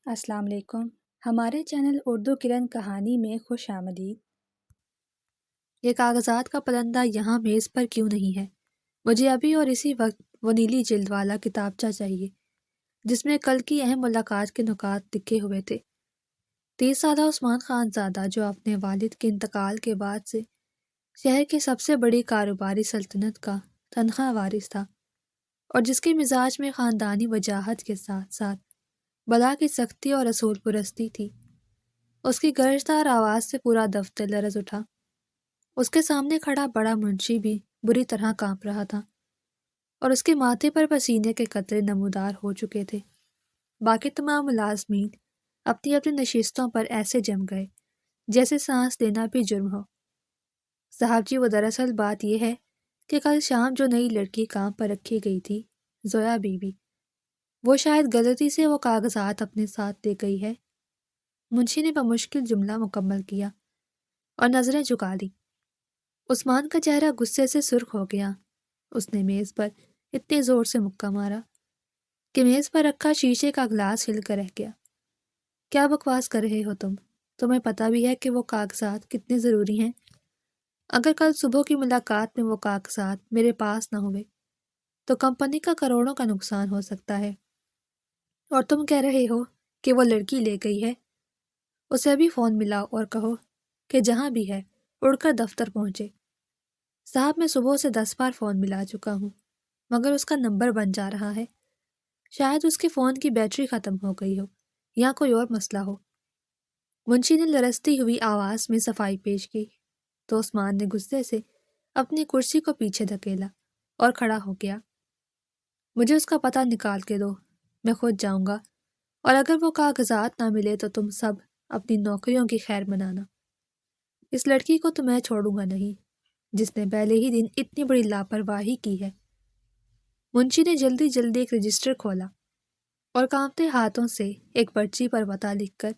السلام علیکم۔ ہمارے چینل اردو کرن کہانی میں خوش آمدید۔ یہ کاغذات کا پرندہ یہاں میز پر کیوں نہیں ہے؟ مجھے ابھی اور اسی وقت وہ نیلی جلد والا کتابچہ چاہیے جس میں کل کی اہم ملاقات کے نکات لکھے ہوئے تھے۔ 30 سالہ عثمان خان زادہ جو اپنے والد کے انتقال کے بعد سے شہر کی سب سے بڑی کاروباری سلطنت کا تنخواہ وارث تھا اور جس کے مزاج میں خاندانی وجاہت کے ساتھ ساتھ بلا کی سختی اور اصول پرستی تھی، اس کی گرجدار آواز سے پورا دفتر لرز اٹھا۔ اس کے سامنے کھڑا بڑا منشی بھی بری طرح کانپ رہا تھا اور اس کے ماتھے پر پسینے کے قطرے نمودار ہو چکے تھے۔ باقی تمام ملازمین اپنی اپنی نشستوں پر ایسے جم گئے جیسے سانس لینا بھی جرم ہو۔ صاحب جی، وہ دراصل بات یہ ہے کہ کل شام جو نئی لڑکی کام پر رکھی گئی تھی، زویا بی بی، وہ شاید غلطی سے وہ کاغذات اپنے ساتھ لے گئی ہے۔ منشی نے بمشکل جملہ مکمل کیا اور نظریں جھکا لی۔ عثمان کا چہرہ غصے سے سرخ ہو گیا۔ اس نے میز پر اتنے زور سے مکہ مارا کہ میز پر رکھا شیشے کا گلاس ہل کر رہ گیا۔ کیا بکواس کر رہے ہو تم؟ تمہیں پتہ بھی ہے کہ وہ کاغذات کتنے ضروری ہیں؟ اگر کل صبح کی ملاقات میں وہ کاغذات میرے پاس نہ ہوئے تو کمپنی کا کروڑوں کا نقصان ہو سکتا ہے، اور تم کہہ رہے ہو کہ وہ لڑکی لے گئی ہے۔ اسے ابھی فون ملاؤ اور کہو کہ جہاں بھی ہے اڑ کر دفتر پہنچے۔ صاحب، میں صبح سے 10 بار فون ملا چکا ہوں مگر اس کا نمبر بن جا رہا ہے۔ شاید اس کے فون کی بیٹری ختم ہو گئی ہو یا کوئی اور مسئلہ ہو۔ منشی نے لرزتی ہوئی آواز میں صفائی پیش کی تو عثمان نے غصے سے اپنی کرسی کو پیچھے دھکیلا اور کھڑا ہو گیا۔ مجھے اس کا پتہ نکال کے دو، میں خود جاؤں گا، اور اگر وہ کاغذات نہ ملے تو تم سب اپنی نوکریوں کی خیر منانا۔ اس لڑکی کو تو میں چھوڑوں گا نہیں جس نے پہلے ہی دن اتنی بڑی لاپرواہی کی ہے۔ منشی نے جلدی جلدی ایک رجسٹر کھولا اور کانپتے ہاتھوں سے ایک پرچی پر پتہ لکھ کر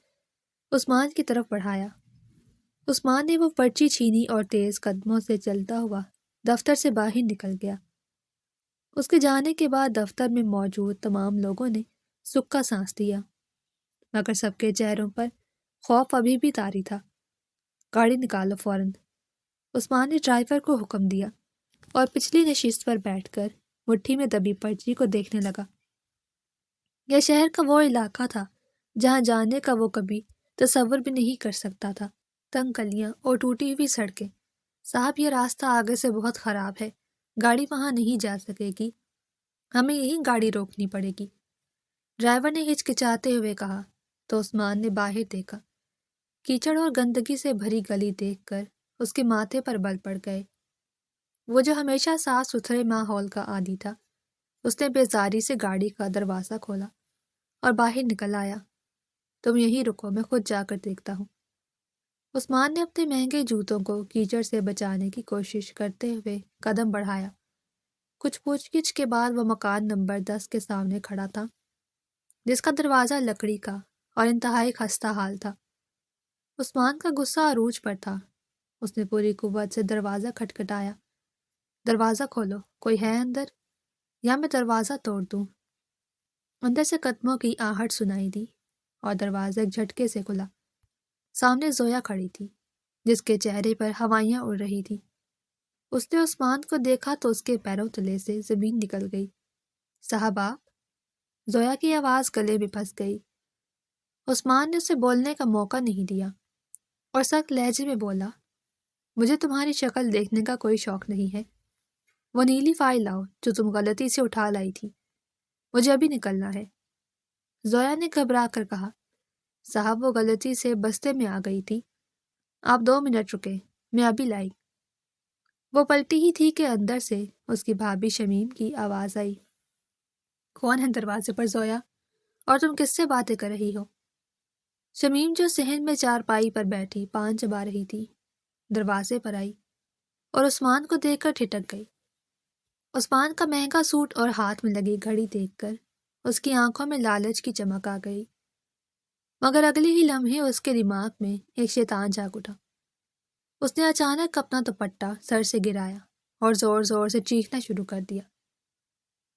عثمان کی طرف بڑھایا۔ عثمان نے وہ پرچی چھینی اور تیز قدموں سے چلتا ہوا دفتر سے باہر نکل گیا۔ اس کے جانے کے بعد دفتر میں موجود تمام لوگوں نے سکا سانس لیا مگر سب کے چہروں پر خوف ابھی بھی طاری تھا۔ گاڑی نکالو فوراً، عثمان نے ڈرائیور کو حکم دیا اور پچھلی نشست پر بیٹھ کر مٹھی میں دبی پرچی کو دیکھنے لگا۔ یہ شہر کا وہ علاقہ تھا جہاں جانے کا وہ کبھی تصور بھی نہیں کر سکتا تھا۔ تنگ گلیاں اور ٹوٹی ہوئی سڑکیں۔ صاحب، یہ راستہ آگے سے بہت خراب ہے، گاڑی وہاں نہیں جا سکے گی، ہمیں یہیں گاڑی روکنی پڑے گی، ڈرائیور نے ہچکچاتے ہوئے کہا تو عثمان نے باہر دیکھا۔ کیچڑ اور گندگی سے بھری گلی دیکھ کر اس کے ماتھے پر بل پڑ گئے۔ وہ جو ہمیشہ صاف ستھرے ماحول کا عادی تھا، اس نے بیزاری سے گاڑی کا دروازہ کھولا اور باہر نکل آیا۔ تم یہیں رکو، میں خود جا کر دیکھتا ہوں۔ عثمان نے اپنے مہنگے جوتوں کو کیچڑ سے بچانے کی کوشش کرتے ہوئے قدم بڑھایا۔ کچھ پوچھ گچھ کے بعد وہ مکان نمبر 10 کے سامنے کھڑا تھا جس کا دروازہ لکڑی کا اور انتہائی خستہ حال تھا۔ عثمان کا غصہ عروج پر تھا۔ اس نے پوری قوت سے دروازہ کھٹکھٹایا۔ دروازہ کھولو، کوئی ہے اندر یا میں دروازہ توڑ دوں؟ اندر سے قدموں کی آہٹ سنائی دی اور دروازہ ایک جھٹکے سے کھلا۔ سامنے زویا کھڑی تھی جس کے چہرے پر ہوائیاں اڑ رہی تھی۔ اس نے عثمان کو دیکھا تو اس کے پیروں تلے سے زمین نکل گئی۔ صاحب آپ؟ زویا کی آواز گلے میں پھنس گئی۔ عثمان نے اسے بولنے کا موقع نہیں دیا اور سخت لہجے میں بولا، مجھے تمہاری شکل دیکھنے کا کوئی شوق نہیں ہے۔ وہ نیلی فائل لاؤ جو تم غلطی سے اٹھا لائی تھی، مجھے ابھی نکلنا ہے۔ زویا نے گھبرا کر کہا، صاحب وہ غلطی سے بستے میں آ گئی تھی، آپ 2 منٹ رکے، میں ابھی لائی۔ وہ پلٹی ہی تھی کہ اندر سے اس کی بھابھی شمیم کی آواز آئی، کون ہے دروازے پر زویا، اور تم کس سے باتیں کر رہی ہو؟ شمیم جو صحن میں چارپائی پر بیٹھی پان چبا رہی تھی دروازے پر آئی اور عثمان کو دیکھ کر ٹھٹک گئی۔ عثمان کا مہنگا سوٹ اور ہاتھ میں لگی گھڑی دیکھ کر اس کی آنکھوں میں لالچ کی چمک آ گئی، مگر اگلے ہی لمحے اس کے دماغ میں ایک شیطان جاگ اٹھا۔ اس نے اچانک اپنا دوپٹہ سر سے گرایا اور زور زور سے چیخنا شروع کر دیا،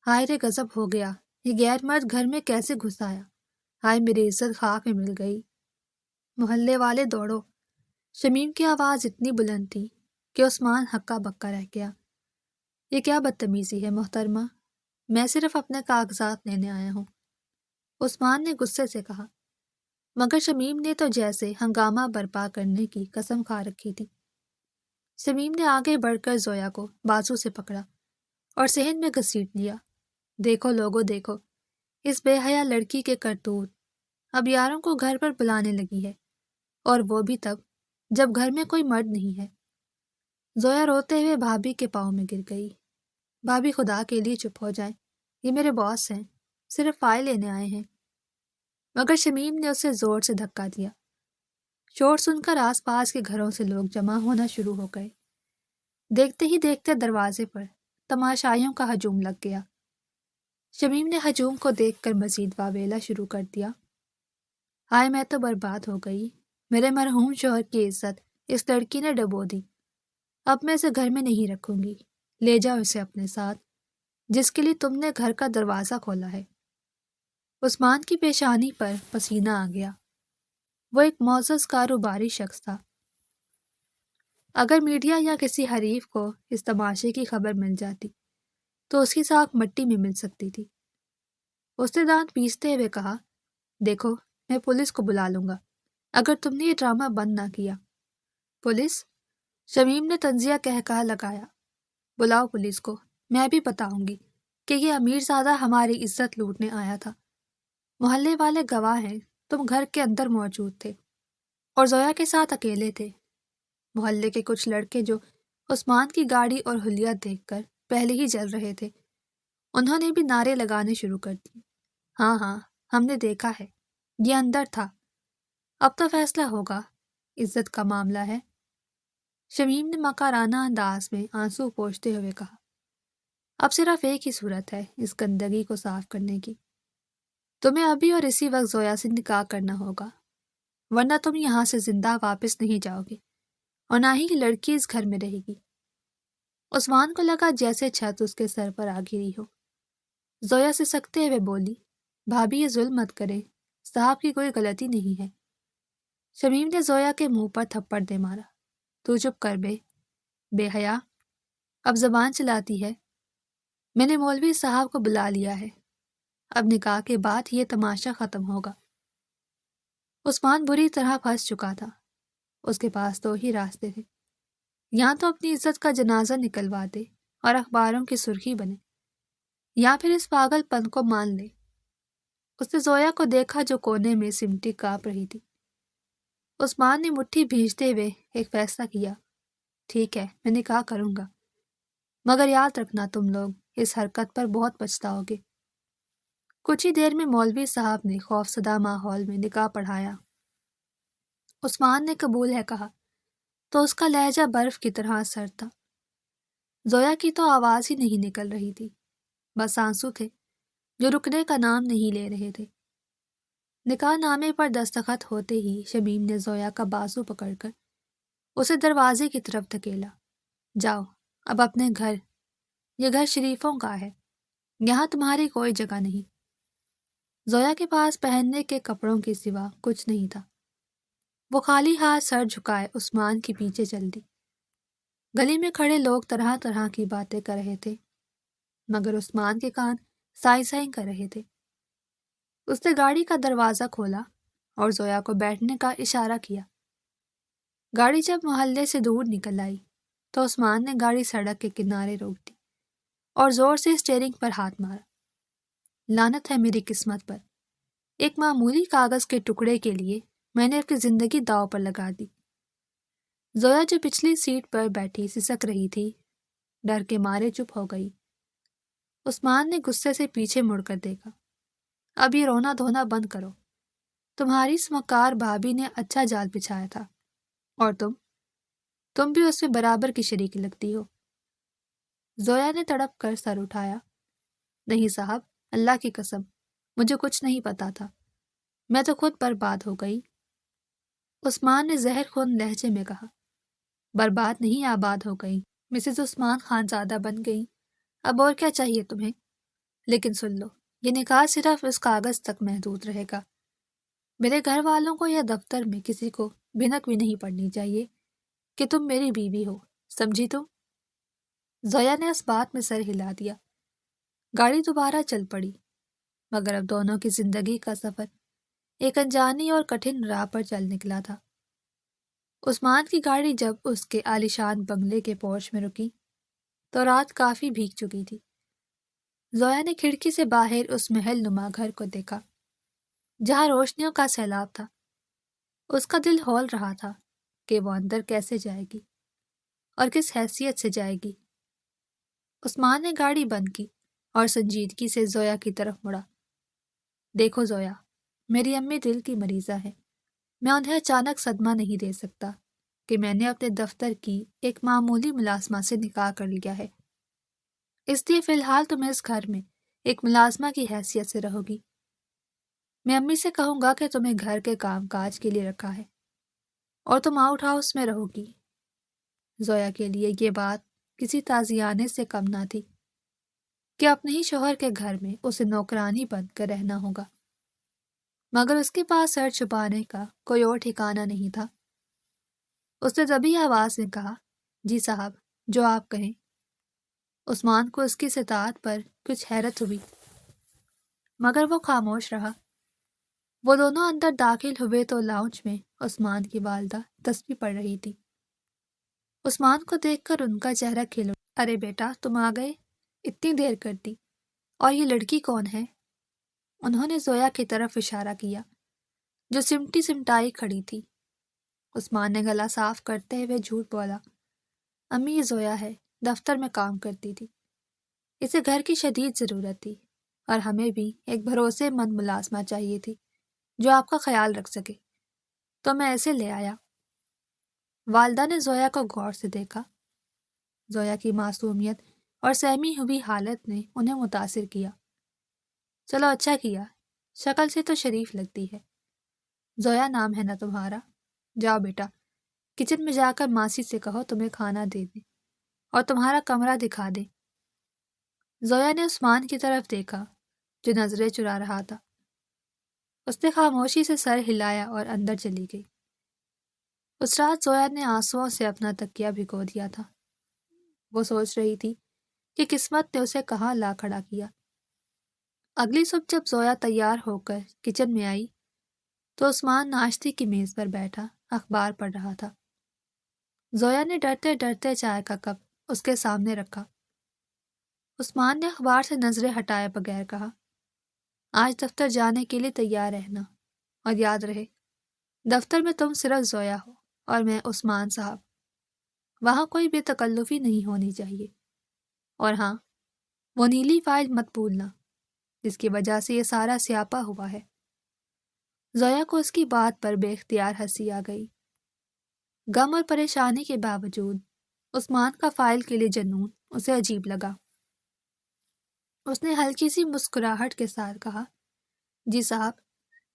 ہائے رے، غضب ہو گیا، یہ غیر مرد گھر میں کیسے گھس آیا؟ ہائے میری عزت خاک میں مل گئی۔ محلے والے دوڑو۔ شمیم کی آواز اتنی بلند تھی کہ عثمان ہکا بکا رہ گیا۔ یہ کیا بدتمیزی ہے محترمہ، میں صرف اپنے کاغذات لینے آیا ہوں، عثمان نے غصے سے کہا، مگر شمیم نے تو جیسے ہنگامہ برپا کرنے کی قسم کھا رکھی تھی۔ شمیم نے آگے بڑھ کر زویا کو بازو سے پکڑا اور صحن میں گھسیٹ لیا۔ دیکھو لوگو دیکھو، اس بے حیا لڑکی کے کرتوت، اب یاروں کو گھر پر بلانے لگی ہے، اور وہ بھی تب جب گھر میں کوئی مرد نہیں ہے۔ زویا روتے ہوئے بھابھی کے پاؤں میں گر گئی۔ بھابھی خدا کے لیے چپ ہو جائیں، یہ میرے باس ہیں، صرف فائل لینے آئے ہیں۔ مگر شمیم نے اسے زور سے دھکا دیا۔ شور سن کر آس پاس کے گھروں سے لوگ جمع ہونا شروع ہو گئے۔ دیکھتے ہی دیکھتے دروازے پر تماشائیوں کا ہجوم لگ گیا۔ شمیم نے ہجوم کو دیکھ کر مزید واویلا شروع کر دیا۔ ہائے میں تو برباد ہو گئی، میرے مرحوم شوہر کی عزت اس لڑکی نے ڈبو دی، اب میں اسے گھر میں نہیں رکھوں گی، لے جاؤ اسے اپنے ساتھ، جس کے لیے تم نے گھر کا دروازہ کھولا ہے۔ عثمان کی پیشانی پر پسینہ آ گیا۔ وہ ایک معزز کاروباری شخص تھا۔ اگر میڈیا یا کسی حریف کو اس تماشے کی خبر مل جاتی تو اس کی ساکھ مٹی میں مل سکتی تھی۔ اس نے دانت پیستے ہوئے کہا، دیکھو میں پولیس کو بلا لوں گا اگر تم نے یہ ڈرامہ بند نہ کیا۔ پولیس؟ شمیم نے طنزیہ کہا لگایا، بلاؤ پولیس کو، میں بھی بتاؤں گی کہ یہ امیر زادہ ہماری عزت لوٹنے آیا تھا۔ محلے والے گواہ ہیں، تم گھر کے اندر موجود تھے اور زویا کے ساتھ اکیلے تھے۔ محلے کے کچھ لڑکے جو عثمان کی گاڑی اور حلیہ دیکھ کر پہلے ہی جل رہے تھے، انہوں نے بھی نعرے لگانے شروع کر دیے، ہاں ہاں ہم نے دیکھا ہے، یہ اندر تھا، اب تو فیصلہ ہوگا، عزت کا معاملہ ہے۔ شمیم نے مکارانہ انداز میں آنسو پوچھتے ہوئے کہا، اب صرف ایک ہی صورت ہے اس گندگی کو صاف کرنے کی، تمہیں ابھی اور اسی وقت زویا سے نکاح کرنا ہوگا، ورنہ تم یہاں سے زندہ واپس نہیں جاؤ گے اور نہ ہی لڑکی اس گھر میں رہے گی۔ عثمان کو لگا جیسے چھت اس کے سر پر آ گری ہو۔ زویا سے سکتے ہوئے بولی، بھابھی یہ ظلم مت کرے، صاحب کی کوئی غلطی نہیں ہے۔ شمیم نے زویا کے منہ پر تھپڑ دے مارا، تو چپ کر بے حیا، اب زبان چلاتی ہے، میں نے مولوی صاحب کو بلا لیا ہے، اب نکاح کے بعد یہ تماشا ختم ہوگا۔ عثمان بری طرح پھنس چکا تھا، اس کے پاس دو ہی راستے تھے، یا تو اپنی عزت کا جنازہ نکلوا دے اور اخباروں کی سرخی بنے، یا پھر اس پاگل پن کو مان لے۔ اس نے زویا کو دیکھا جو کونے میں سمٹی کانپ رہی تھی۔ عثمان نے مٹھی بھیجتے ہوئے ایک فیصلہ کیا، ٹھیک ہے میں نکاح کروں گا، مگر یاد رکھنا تم لوگ اس حرکت پر بہت پچھتاؤ گے۔ کچھ ہی دیر میں مولوی صاحب نے خوفزدہ ماحول میں نکاح پڑھایا۔ عثمان نے قبول ہے کہا تو اس کا لہجہ برف کی طرح سرد تھا۔ زویا کی تو آواز ہی نہیں نکل رہی تھی، بس آنسو تھے جو رکنے کا نام نہیں لے رہے تھے۔ نکاح نامے پر دستخط ہوتے ہی شمیم نے زویا کا بازو پکڑ کر اسے دروازے کی طرف دھکیلا، جاؤ اب اپنے گھر، یہ گھر شریفوں کا ہے، یہاں تمہاری کوئی جگہ نہیں۔ زویا کے پاس پہننے کے کپڑوں کے سوا کچھ نہیں تھا۔ وہ خالی ہاتھ سر جھکائے عثمان کے پیچھے چل دی۔ گلی میں کھڑے لوگ طرح طرح کی باتیں کر رہے تھے، مگر عثمان کے کان سائی سائی کر رہے تھے۔ اس نے گاڑی کا دروازہ کھولا اور زویا کو بیٹھنے کا اشارہ کیا۔ گاڑی جب محلے سے دور نکل آئی تو عثمان نے گاڑی سڑک کے کنارے روک دی اور زور سے اسٹیئرنگ پر ہاتھ مارا۔ لعنت ہے میری قسمت پر، ایک معمولی کاغذ کے ٹکڑے کے لیے میں نے اپنی زندگی داؤ پر لگا دی۔ زویا جو پچھلی سیٹ پر بیٹھی سسک رہی تھی، ڈر کے مارے چپ ہو گئی۔ عثمان نے غصے سے پیچھے مڑ کر دیکھا، اب یہ رونا دھونا بند کرو، تمہاری اس مکار بھابھی نے اچھا جال بچھایا تھا، اور تم بھی اس میں برابر کی شریک لگتی ہو۔ زویا نے تڑپ کر سر اٹھایا، نہیں صاحب، اللہ کی قسم، مجھے کچھ نہیں پتا تھا، میں تو خود برباد ہو گئی۔ عثمان نے زہر خون لہجے میں کہا، برباد نہیں آباد ہو گئی، مسز عثمان خانزادہ بن گئی، اب اور کیا چاہیے تمہیں؟ لیکن سن لو، یہ نکاح صرف اس کاغذ تک محدود رہے گا، میرے گھر والوں کو یا دفتر میں کسی کو بھنک بھی نہیں پڑنی چاہیے کہ تم میری بیوی ہو، سمجھی تم؟ زویا نے اس بات میں سر ہلا دیا۔ گاڑی دوبارہ چل پڑی، مگر اب دونوں کی زندگی کا سفر ایک انجانی اور کٹھن راہ پر چل نکلا تھا۔ عثمان کی گاڑی جب اس کے عالیشان بنگلے کے پورچ میں رکی تو رات کافی بھیگ چکی تھی۔ زویا نے کھڑکی سے باہر اس محل نما گھر کو دیکھا جہاں روشنیوں کا سیلاب تھا۔ اس کا دل ہول رہا تھا کہ وہ اندر کیسے جائے گی اور کس حیثیت سے جائے گی۔ عثمان نے گاڑی بند کی اور سنجیدگی سے زویا کی طرف مڑا۔ دیکھو زویا، میری امی دل کی مریضہ ہے، میں انہیں اچانک صدمہ نہیں دے سکتا کہ میں نے اپنے دفتر کی ایک معمولی ملازمہ سے نکاح کر لیا ہے، اس لیے فی الحال تم اس گھر میں ایک ملازمہ کی حیثیت سے رہو گی۔ میں امی سے کہوں گا کہ تمہیں گھر کے کام کاج کے لیے رکھا ہے اور تم آؤٹ ہاؤس میں رہو گی۔ زویا کے لیے یہ بات کسی تازیانے سے کم نہ تھی کہ اپنے ہی شوہر کے گھر میں اسے نوکرانی بن کر رہنا ہوگا، مگر اس کے پاس سر چھپانے کا کوئی اور ٹھکانہ نہیں تھا۔ اس نے دبی آواز میں کہا، جی صاحب، جو آپ کہیں۔ عثمان کو اس کی استطاعت پر کچھ حیرت ہوئی، مگر وہ خاموش رہا۔ وہ دونوں اندر داخل ہوئے تو لاؤنج میں عثمان کی والدہ تسبیح پڑھ رہی تھی۔ عثمان کو دیکھ کر ان کا چہرہ کھل اٹھا۔ ارے بیٹا، تم آ گئے، اتنی دیر کر دی، اور یہ لڑکی کون ہے؟ انہوں نے زویا کی طرف اشارہ کیا جو سمٹی سمٹائی کھڑی تھی۔ عثمان نے گلا صاف کرتے ہوئے جھوٹ بولا، امی یہ زویا ہے، دفتر میں کام کرتی تھی، اسے گھر کی شدید ضرورت تھی اور ہمیں بھی ایک بھروسے مند ملازمہ چاہیے تھی جو آپ کا خیال رکھ سکے، تو میں اسے لے آیا۔ والدہ نے زویا کو غور سے دیکھا۔ زویا کی معصومیت اور سہمی ہوئی حالت نے انہیں متاثر کیا۔ چلو اچھا کیا، شکل سے تو شریف لگتی ہے۔ زویا نام ہے نا تمہارا؟ جاؤ بیٹا، کچن میں جا کر ماسی سے کہو تمہیں کھانا دے دیں اور تمہارا کمرہ دکھا دیں۔ زویا نے عثمان کی طرف دیکھا جو نظریں چرا رہا تھا۔ اس نے خاموشی سے سر ہلایا اور اندر چلی گئی۔ اس رات زویا نے آنسوؤں سے اپنا تکیہ بھگو دیا تھا۔ وہ سوچ رہی تھی کہ قسمت نے اسے کہاں لا کھڑا کیا۔ اگلی صبح جب زویا تیار ہو کر کچن میں آئی تو عثمان ناشتے کی میز پر بیٹھا اخبار پڑھ رہا تھا۔ زویا نے ڈرتے ڈرتے چائے کا کپ اس کے سامنے رکھا۔ عثمان نے اخبار سے نظریں ہٹائے بغیر کہا، آج دفتر جانے کے لیے تیار رہنا، اور یاد رہے دفتر میں تم صرف زویا ہو اور میں عثمان صاحب، وہاں کوئی بے تکلفی نہیں ہونی چاہیے، اور ہاں وہ نیلی فائل مت بھولنا جس کی وجہ سے یہ سارا سیاپا ہوا ہے۔ زویا کو اس کی بات پر بے اختیار ہنسی آ گئی۔ غم اور پریشانی کے باوجود عثمان کا فائل کے لیے جنون اسے عجیب لگا۔ اس نے ہلکی سی مسکراہٹ کے ساتھ کہا، جی صاحب،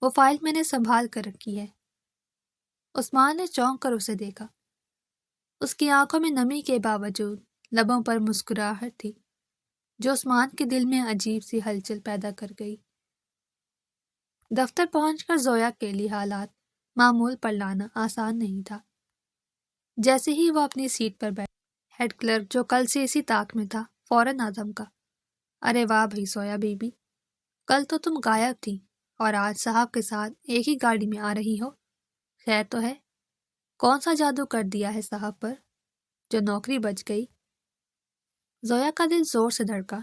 وہ فائل میں نے سنبھال کر رکھی ہے۔ عثمان نے چونک کر اسے دیکھا۔ اس کی آنکھوں میں نمی کے باوجود لبوں پر مسکراہٹ تھی جو عثمان کے دل میں عجیب سی ہلچل پیدا کر گئی۔ دفتر پہنچ کر زویا کے لیے حالات معمول پر لانا آسان نہیں تھا۔ جیسے ہی وہ اپنی سیٹ پر بیٹھ، ہیڈ کلرک جو کل سے اسی طاق میں تھا فوراً آدم کا، ارے واہ بھائی زویا بی بی، کل تو تم غائب تھی اور آج صاحب کے ساتھ ایک ہی گاڑی میں آ رہی ہو، خیر تو ہے؟ کون سا جادو کر دیا ہے صاحب پر جو نوکری بچ گئی؟ زویا کا دل زور سے دھڑکا۔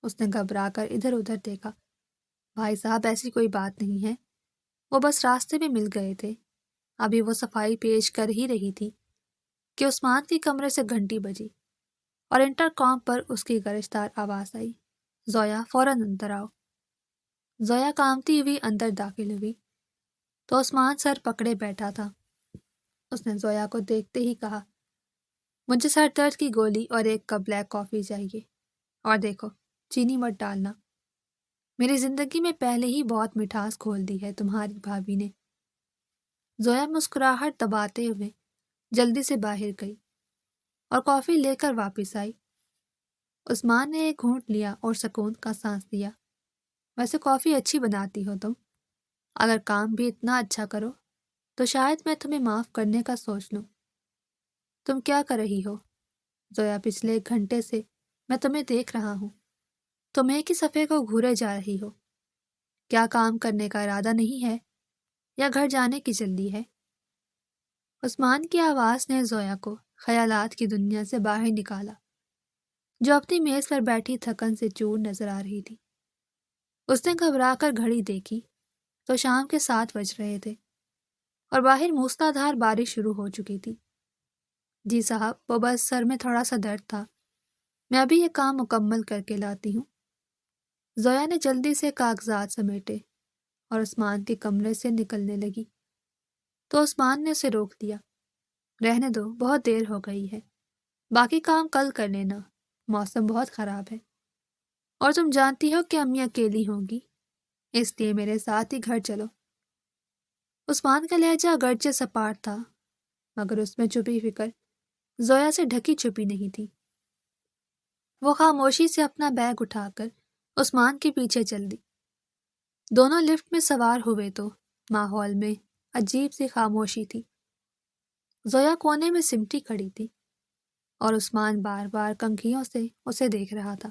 اس نے گھبرا کر ادھر ادھر دیکھا۔ بھائی صاحب ایسی کوئی بات نہیں ہے، وہ بس راستے میں مل گئے تھے، ابھی وہ صفائی پیش کر ہی رہی تھی کہ عثمان کے کمرے سے گھنٹی بجی اور انٹر کام پر اس کی گرجدار آواز آئی، زویا فوراً اندر آؤ۔ زویا کامتی ہوئی اندر داخل ہوئی تو عثمان سر پکڑے بیٹھا تھا۔ اس نے زویا کو دیکھتے ہی کہا، مجھے سر درد کی گولی اور ایک کپ بلیک کافی چاہیے، اور دیکھو چینی مت ڈالنا، میری زندگی میں پہلے ہی بہت مٹھاس کھول دی ہے تمہاری بھابھی نے۔ زویا مسکراہٹ دباتے ہوئے جلدی سے باہر گئی اور کافی لے کر واپس آئی۔ عثمان نے ایک گھونٹ لیا اور سکون کا سانس لیا، ویسے کافی اچھی بناتی ہو تم۔ اگر کام بھی اتنا اچھا کرو تو شاید میں تمہیں معاف کرنے کا سوچ لوں۔ تم کیا کر رہی ہو؟ زویا، پچھلے 1 گھنٹے سے میں تمہیں دیکھ رہا ہوں۔ تم ایک ہی صفحے کو گھورے جا رہی ہو۔ کیا کام کرنے کا ارادہ نہیں ہے یا گھر جانے کی جلدی ہے؟ عثمان کی آواز نے زویا کو خیالات کی دنیا سے باہر نکالا، جو اپنی میز پر بیٹھی تھکن سے چور نظر آ رہی تھی۔ اس نے گھبرا کر گھڑی دیکھی تو شام کے 7 بج رہے تھے اور باہر موسلادھار بارش شروع ہو چکی تھی۔ جی صاحب، وہ بس سر میں تھوڑا سا درد تھا، میں ابھی یہ کام مکمل کر کے لاتی ہوں۔ زویا نے جلدی سے کاغذات سمیٹے اور عثمان کے کمرے سے نکلنے لگی تو عثمان نے اسے روک دیا۔ رہنے دو، بہت دیر ہو گئی ہے، باقی کام کل کر لینا، موسم بہت خراب ہے اور تم جانتی ہو کہ امی اکیلی ہوں گی، اس لیے میرے ساتھ ہی گھر چلو۔ عثمان کا لہجہ اگرچہ سپاٹ تھا مگر اس میں چھپی فکر زویا سے ڈھکی چھپی نہیں تھی۔ وہ خاموشی سے اپنا بیگ اٹھا کر عثمان کے پیچھے چل دی۔ دونوں لفٹ میں سوار ہوئے تو ماحول میں عجیب سی خاموشی تھی۔ زویا کونے میں سمٹی کھڑی تھی اور عثمان بار بار کنکھیوں سے اسے دیکھ رہا تھا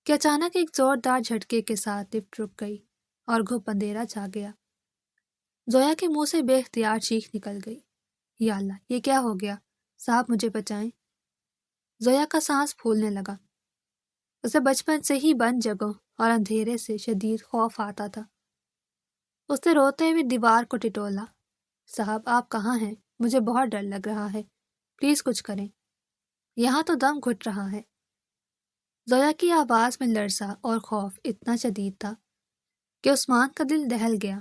کہ اچانک ایک زوردار جھٹکے کے ساتھ لفٹ رک گئی اور گھپ اندھیرا چھا گیا۔ زویا کے منہ سے بے اختیار چیخ نکل گئی، یا اللہ، یہ کیا ہو گیا؟ صاحب مجھے بچائیں۔ زویا کا سانس پھولنے لگا۔ اسے بچپن سے ہی بند جگہوں اور اندھیرے سے شدید خوف آتا تھا۔ اس نے روتے ہوئے دیوار کو ٹٹولا، صاحب آپ کہاں ہیں؟ مجھے بہت ڈر لگ رہا ہے، پلیز کچھ کریں، یہاں تو دم گھٹ رہا ہے۔ زویا کی آواز میں لرزہ اور خوف اتنا شدید تھا کہ عثمان کا دل دہل گیا۔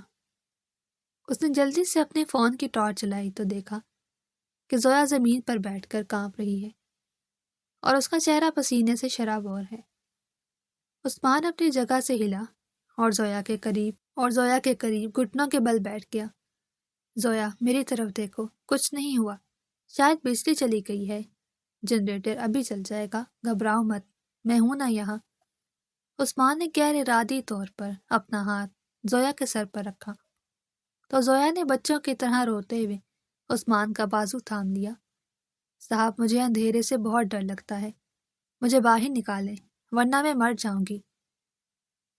اس نے جلدی سے اپنے فون کی ٹارچ جلائی تو دیکھا کہ زویا زمین پر بیٹھ کر کانپ رہی ہے اور اس کا چہرہ پسینے سے شرابور ہے۔ عثمان اپنی جگہ سے ہلا اور زویا کے قریب گھٹنوں کے بل بیٹھ گیا۔ زویا، میری طرف دیکھو، کچھ نہیں ہوا، شاید بجلی چلی گئی ہے، جنریٹر ابھی چل جائے گا، گھبراؤ مت، میں ہوں نا یہاں۔ عثمان نے غیر ارادی طور پر اپنا ہاتھ زویا کے سر پر رکھا تو زویا نے بچوں کی طرح روتے ہوئے عثمان کا بازو تھام لیا۔ صاحب، مجھے اندھیرے سے بہت ڈر لگتا ہے، مجھے باہر نکالیں ورنہ میں مر جاؤں گی۔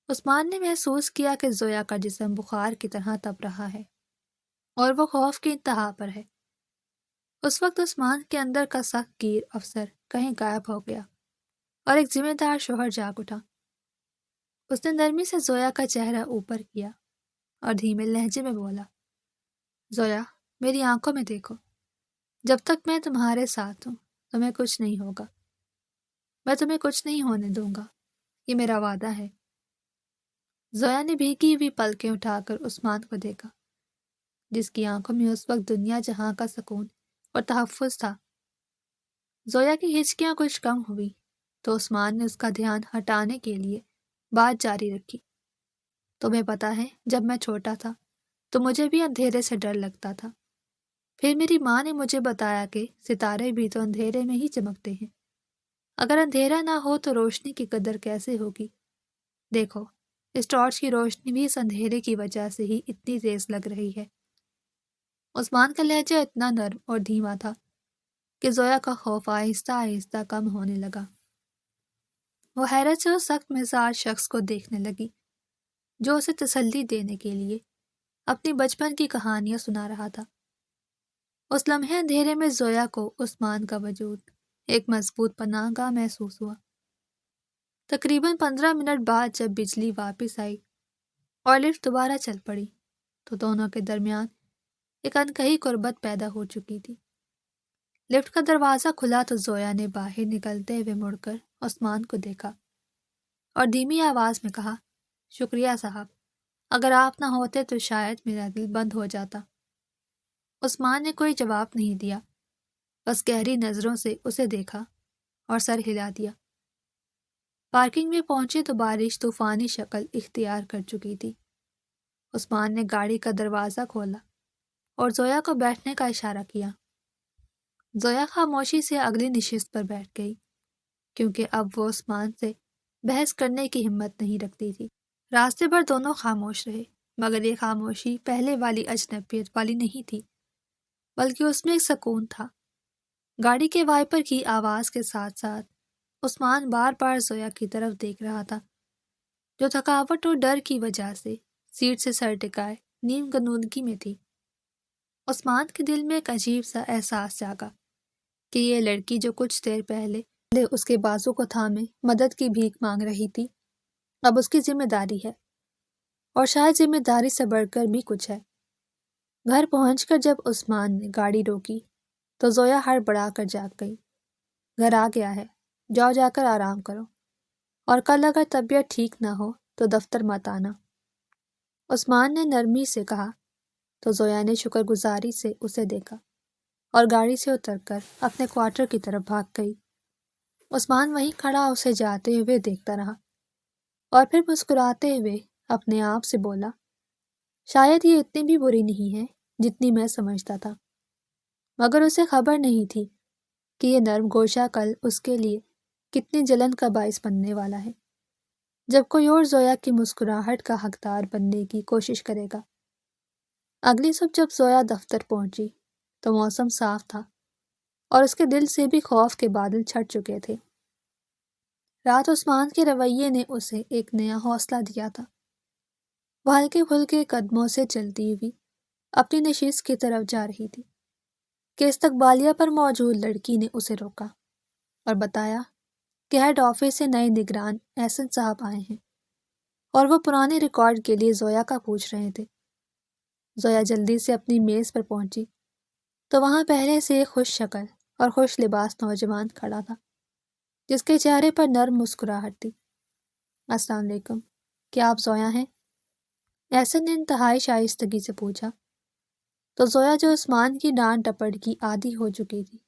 عثمان نے محسوس کیا کہ زویا کا جسم بخار کی طرح تپ رہا ہے اور وہ خوف کی انتہا پر ہے۔ اس وقت عثمان کے اندر کا سخت گیر افسر کہیں غائب ہو گیا اور ایک ذمہ دار شوہر جاگ اٹھا۔ اس نے نرمی سے زویا کا چہرہ اوپر کیا اور دھیمے لہجے میں بولا، زویا، میری آنکھوں میں دیکھو، جب تک میں تمہارے ساتھ ہوں تمہیں کچھ نہیں ہوگا، میں تمہیں کچھ نہیں ہونے دوں گا، یہ میرا وعدہ ہے۔ زویا نے بھیگی ہوئی پلکیں اٹھا کر عثمان کو دیکھا، جس کی آنکھوں میں اس وقت دنیا جہاں کا سکون اور تحفظ تھا۔ زویا کی ہچکیاں کچھ کم ہوئی تو عثمان نے اس کا دھیان ہٹانے کے لیے بات جاری رکھی، تمہیں پتا ہے جب میں چھوٹا تھا تو مجھے بھی اندھیرے سے ڈر لگتا تھا، پھر میری ماں نے مجھے بتایا کہ ستارے بھی تو اندھیرے میں ہی چمکتے ہیں، اگر اندھیرا نہ ہو تو روشنی کی قدر کیسے ہوگی؟ دیکھو، اس ٹارچ کی روشنی بھی اس اندھیرے کی وجہ سے ہی اتنی تیز لگ رہی ہے۔ عثمان کا لہجہ اتنا نرم اور دھیما تھا کہ زویا کا خوف آہستہ آہستہ کم ہونے لگا۔ وہ حیرت سے اس سخت مزاج شخص کو دیکھنے لگی جو اسے تسلی دینے کے لیے اپنی بچپن کی کہانیاں سنا رہا تھا۔ اس لمحے اندھیرے میں زویا کو عثمان کا وجود ایک مضبوط پناہ گاہ محسوس ہوا۔ تقریباً 15 منٹ بعد جب بجلی واپس آئی اور لفٹ دوبارہ چل پڑی تو دونوں کے درمیان ایک انکہی قربت پیدا ہو چکی تھی۔ لفٹ کا دروازہ کھلا تو زویا نے باہر نکلتے ہوئے مڑ کر عثمان کو دیکھا اور دھیمی آواز میں کہا، شکریہ صاحب، اگر آپ نہ ہوتے تو شاید میرا دل بند ہو جاتا۔ عثمان نے کوئی جواب نہیں دیا، بس گہری نظروں سے اسے دیکھا اور سر ہلا دیا۔ پارکنگ میں پہنچے تو بارش طوفانی شکل اختیار کر چکی تھی۔ عثمان نے گاڑی کا دروازہ کھولا اور زویا کو بیٹھنے کا اشارہ کیا۔ زویا خاموشی سے اگلی نشست پر بیٹھ گئی کیونکہ اب وہ عثمان سے بحث کرنے کی ہمت نہیں رکھتی تھی۔ راستے بھر دونوں خاموش رہے، مگر یہ خاموشی پہلے والی اجنبیت والی نہیں تھی، بلکہ اس میں ایک سکون تھا۔ گاڑی کے وائپر کی آواز کے ساتھ ساتھ عثمان بار بار زویا کی طرف دیکھ رہا تھا، جو تھکاوٹ اور ڈر کی وجہ سے سیٹ سے سر ٹکائے نیم غنودگی میں تھی۔ عثمان کے دل میں ایک عجیب سا احساس جاگا کہ یہ لڑکی جو کچھ دیر پہلے اس کے بازو کو تھامے مدد کی بھیک مانگ رہی تھی، اب اس کی ذمہ داری ہے، اور شاید ذمہ داری سے بڑھ کر بھی کچھ ہے۔ گھر پہنچ کر جب عثمان نے گاڑی روکی تو زویا ہڑبڑا کر جاگ گئی۔ گھر آ گیا ہے، جاؤ جا کر آرام کرو، اور کل اگر طبیعت ٹھیک نہ ہو تو دفتر مت آنا، عثمان نے نرمی سے کہا۔ تو زویا نے شکر گزاری سے اسے دیکھا اور گاڑی سے اتر کر اپنے کوارٹر کی طرف بھاگ گئی۔ عثمان وہیں کھڑا اسے جاتے ہوئے دیکھتا رہا، اور پھر مسکراتے ہوئے اپنے آپ سے بولا، شاید یہ اتنی بھی بری نہیں ہے جتنی میں سمجھتا تھا۔ مگر اسے خبر نہیں تھی کہ یہ نرم گوشہ کل اس کے لیے کتنی جلن کا باعث بننے والا ہے، جب کوئی اور زویا کی مسکراہٹ کا حقدار بننے کی کوشش کرے گا۔ اگلی صبح جب زویا دفتر پہنچی تو موسم صاف تھا، اور اس کے دل سے بھی خوف کے بادل چھٹ چکے تھے۔ رات عثمان کے رویے نے اسے ایک نیا حوصلہ دیا تھا۔ وہ ہلکے پھلکے قدموں سے چلتی ہوئی اپنی نشست کی طرف جا رہی تھی کہ استقبالیہ پر موجود لڑکی نے اسے روکا اور بتایا کہ ہیڈ آفس سے نئے نگران احسن صاحب آئے ہیں، اور وہ پرانے ریکارڈ کے لیے زویا کا پوچھ رہے تھے۔ زویا جلدی سے اپنی میز پر پہنچی تو وہاں پہلے سے ایک خوش شکل اور خوش لباس نوجوان کھڑا تھا، جس کے چہرے پر نرم مسکراہٹ تھی۔ السلام علیکم، کیا آپ زویا ہیں؟ احسن نے انتہائی شائستگی سے پوچھا۔ تو زویا جو عثمان کی ڈانٹ ڈپٹ کی عادی ہو چکی تھی،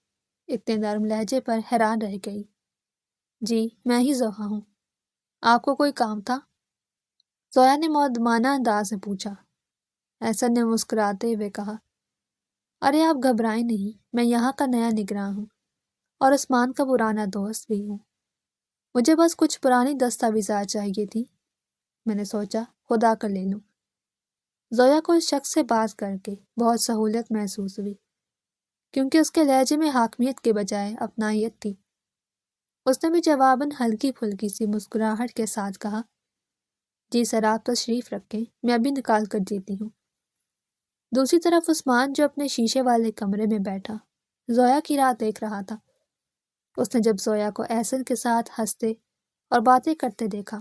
اتنے نرم لہجے پر حیران رہ گئی۔ جی میں ہی زویا ہوں، آپ کو کوئی کام تھا؟ زویا نے مؤدبانہ انداز میں پوچھا۔ احسن نے مسکراتے ہوئے کہا، ارے آپ گھبرائیں نہیں، میں یہاں کا نیا نگراں ہوں اور عثمان کا پرانا دوست بھی ہوں۔ مجھے بس کچھ پرانی دستاویزات چاہیے تھی، میں نے سوچا خود آ کر لے لوں۔ زویا کو اس شخص سے بات کر کے بہت سہولت محسوس ہوئی، کیونکہ اس کے لہجے میں حاکمیت کے بجائے اپنائیت تھی۔ اس نے بھی جواباً ہلکی پھلکی سی مسکراہٹ کے ساتھ کہا، جی سر آپ تشریف رکھیں، میں ابھی نکال کر دیتی ہوں۔ دوسری طرف عثمان جو اپنے شیشے والے کمرے میں بیٹھا زویا کی راہ دیکھ رہا تھا، اس نے جب زویا کو احسن کے ساتھ ہنستے اور باتیں کرتے دیکھا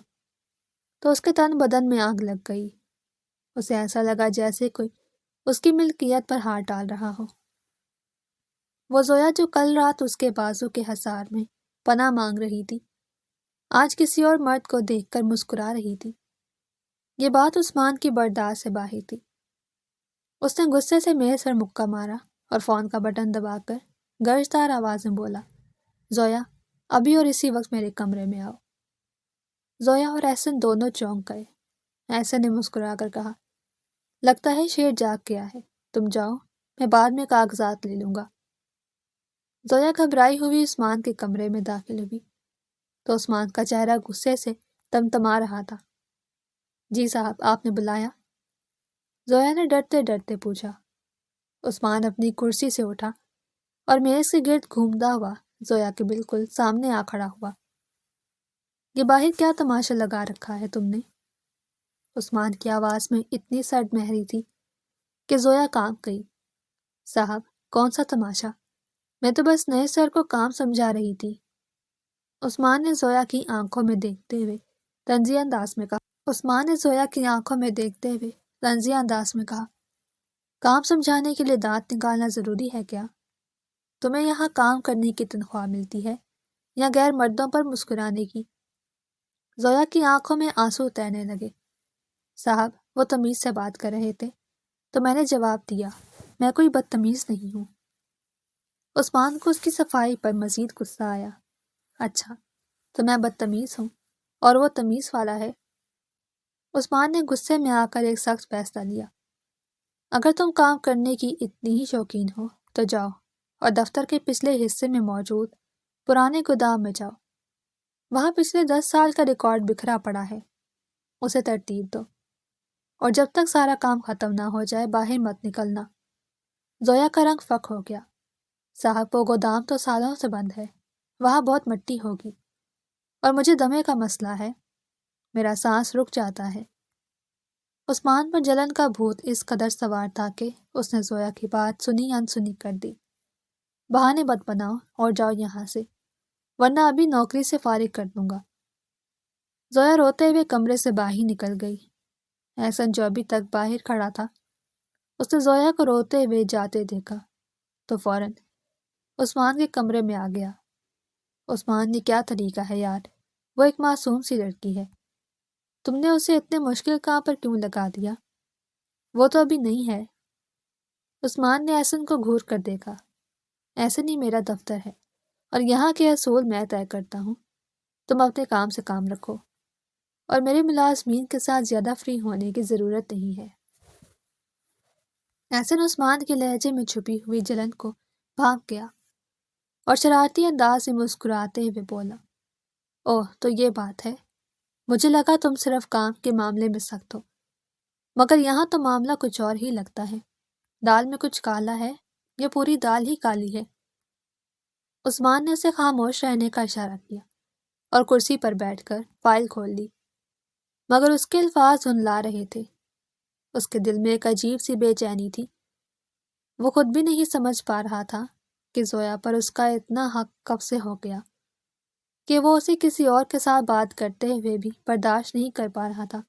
تو اس کے تن بدن میں آگ لگ گئی۔ اسے ایسا لگا جیسے کوئی اس کی ملکیت پر ہاتھ ڈال رہا ہو۔ وہ زویا جو کل رات اس کے بازو کے حصار میں پناہ مانگ رہی تھی، آج کسی اور مرد کو دیکھ کر مسکرا رہی تھی۔ یہ بات عثمان کی برداشت سے باہر تھی۔ اس نے غصے سے میز پر مکہ مارا اور فون کا بٹن دبا کر گرجدار آواز میں بولا، زویا ابھی اور اسی وقت میرے کمرے میں آؤ۔ زویا اور احسن دونوں چونک گئے۔ احسن نے مسکرا کر کہا، لگتا ہے شیر جاگ گیا ہے، تم جاؤ، میں بعد میں کاغذات لے لوں گا۔ زویا گھبرائی ہوئی عثمان کے کمرے میں داخل ہوئی تو عثمان کا چہرہ غصے سے تمتما رہا تھا۔ جی صاحب آپ نے بلایا؟ زویا نے ڈرتے ڈرتے پوچھا۔ عثمان اپنی کرسی سے اٹھا اور میز کے گرد گھومتا ہوا زویا کے بالکل سامنے آ کھڑا ہوا۔ یہ باہر کیا تماشا لگا رکھا ہے تم نے؟ عثمان کی آواز میں اتنی سرد مہری تھی کہ زویا کانپ گئی۔ صاحب کون سا تماشا؟ میں تو بس نئے سر کو کام سمجھا رہی تھی، عثمان نے زویا کی آنکھوں میں دیکھتے ہوئے طنزیہ انداز میں کہا، کام سمجھانے کے لیے دانت نکالنا ضروری ہے کیا؟ تمہیں یہاں کام کرنے کی تنخواہ ملتی ہے یا غیر مردوں پر مسکرانے کی؟ زویا کی آنکھوں میں آنسو تیرنے لگے۔ صاحب وہ تمیز سے بات کر رہے تھے تو میں نے جواب دیا، میں کوئی بدتمیز نہیں ہوں۔ عثمان کو اس کی صفائی پر مزید غصہ آیا۔ اچھا تو میں بدتمیز ہوں اور وہ تمیز والا ہے؟ عثمان نے غصے میں آ کر ایک سخت فیصلہ لیا۔ اگر تم کام کرنے کی اتنی ہی شوقین ہو تو جاؤ اور دفتر کے پچھلے حصے میں موجود پرانے گودام میں جاؤ، وہاں پچھلے 10 سال کا ریکارڈ بکھرا پڑا ہے، اسے ترتیب دو۔ اور جب تک سارا کام ختم نہ ہو جائے باہر مت نکلنا۔ زویا کا رنگ فک ہو گیا۔ صاحب وہ گودام تو سالوں سے بند ہے، وہاں بہت مٹی ہوگی، اور مجھے دمے کا مسئلہ ہے، میرا سانس رک جاتا ہے۔ عثمان پر جلن کا بھوت اس قدر سوار تھا کہ اس نے زویا کی بات سنی انسنی کر دی۔ بہانے مت بناؤ اور جاؤ یہاں سے، ورنہ ابھی نوکری سے فارغ کر دوں گا۔ زویا روتے ہوئے کمرے سے باہر نکل گئی۔ احسن جو ابھی تک باہر کھڑا تھا، اس نے زویا کو روتے ہوئے جاتے دیکھا تو فوراً عثمان کے کمرے میں آ گیا۔ عثمان، یہ کیا طریقہ ہے یار، وہ ایک معصوم سی لڑکی ہے، تم نے اسے اتنے مشکل کام پر کیوں لگا دیا؟ وہ تو ابھی نہیں ہے۔ عثمان نے احسن کو گھور کر دیکھا۔ احسن ہی میرا دفتر ہے اور یہاں کے اصول میں طے کرتا ہوں، تم اپنے کام سے کام رکھو اور میرے ملازمین کے ساتھ زیادہ فری ہونے کی ضرورت نہیں ہے۔ احسن عثمان کے لہجے میں چھپی ہوئی جلن کو بھانپ گیا اور شرارتی انداز سے مسکراتے ہوئے بولا، اوہ تو یہ بات ہے، مجھے لگا تم صرف کام کے معاملے میں سخت ہو، مگر یہاں تو معاملہ کچھ اور ہی لگتا ہے۔ دال میں کچھ کالا ہے یا پوری دال ہی کالی ہے؟ عثمان نے اسے خاموش رہنے کا اشارہ کیا اور کرسی پر بیٹھ کر فائل کھول لی، مگر اس کے الفاظ دھندلا رہے تھے۔ اس کے دل میں ایک عجیب سی بے چینی تھی۔ وہ خود بھی نہیں سمجھ پا رہا تھا کہ زویا پر اس کا اتنا حق کب سے ہو گیا کہ وہ اسے کسی اور کے ساتھ بات کرتے ہوئے بھی برداشت نہیں کر پا رہا تھا۔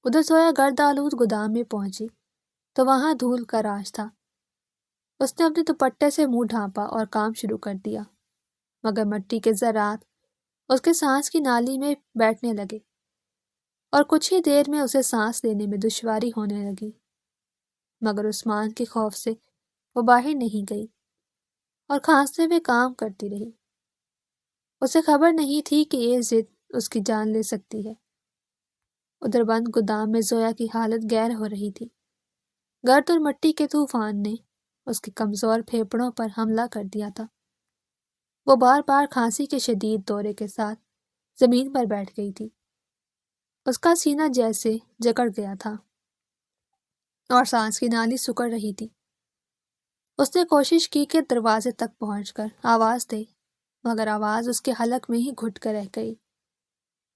ادھر زویا گرد آلود گودام میں پہنچی تو وہاں دھول کا راج تھا۔ اس نے اپنے دوپٹے سے منہ ڈھانپا اور کام شروع کر دیا، مگر مٹی کے ذرات اس کے سانس کی نالی میں بیٹھنے لگے اور کچھ ہی دیر میں اسے سانس لینے میں دشواری ہونے لگی، مگر عثمان کے خوف سے وہ باہر نہیں گئی اور کھانستے ہوئے کام کرتی رہی۔ اسے خبر نہیں تھی کہ یہ ضد اس کی جان لے سکتی ہے۔ ادھر بند گودام میں زویا کی حالت گیر ہو رہی تھی۔ گرد اور مٹی کے طوفان نے اس کے کمزور پھیپھڑوں پر حملہ کر دیا تھا۔ وہ بار بار کھانسی کے شدید دورے کے ساتھ زمین پر بیٹھ گئی تھی۔ اس کا سینہ جیسے جکڑ گیا تھا اور سانس کی نالی سکڑ رہی تھی۔ اس نے کوشش کی کہ دروازے تک پہنچ کر آواز دے، مگر آواز اس کے حلق میں ہی گھٹ کر رہ گئی۔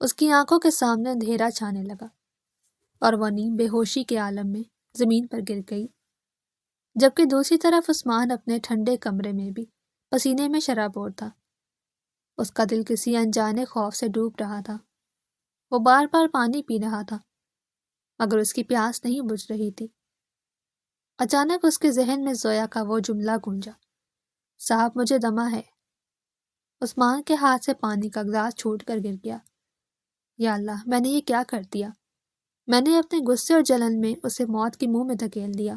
اس کی آنکھوں کے سامنے اندھیرا چھانے لگا اور وہ نیم بے ہوشی کے عالم میں زمین پر گر گئی، جبکہ دوسری طرف عثمان اپنے ٹھنڈے کمرے میں بھی پسینے میں شرابور تھا۔ اس کا دل کسی انجانے خوف سے ڈوب رہا تھا۔ وہ بار بار پانی پی رہا تھا، مگر اس کی پیاس نہیں بجھ رہی تھی۔ اچانک اس کے ذہن میں زویا کا وہ جملہ گونجا، صاحب مجھے دمہ ہے۔ عثمان کے ہاتھ سے پانی کا گلاس چھوٹ کر گر گیا۔ یا اللہ، میں نے یہ کیا کر دیا؟ میں نے اپنے غصے اور جلن میں اسے موت کی منہ میں دھکیل دیا۔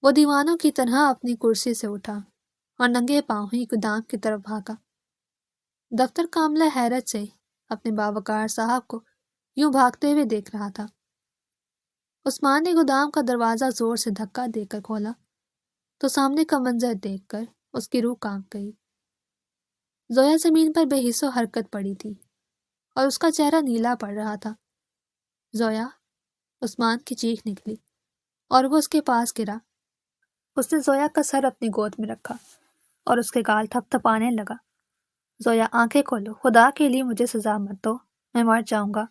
وہ دیوانوں کی طرح اپنی کرسی سے اٹھا اور ننگے پاؤں ہی گودام کی طرف بھاگا۔ دفتر کا عملہ حیرت سے اپنے باوقار صاحب کو یوں بھاگتے ہوئے دیکھ رہا تھا۔ عثمان نے گودام کا دروازہ زور سے دھکا دے کر کھولا تو سامنے کا منظر دیکھ کر اس کی روح کانپ گئی۔ زویا زمین پر بے حس و حرکت پڑی تھی اور اس کا چہرہ نیلا پڑ رہا تھا۔ زویا! عثمان کی چیخ نکلی اور وہ اس کے پاس گرا۔ اس نے زویا کا سر اپنی گود میں رکھا اور اس کے گال تھپ تھپانے لگا۔ زویا آنکھیں کھولو، خدا کے لیے مجھے سزا مت دو، میں مر جاؤں گا۔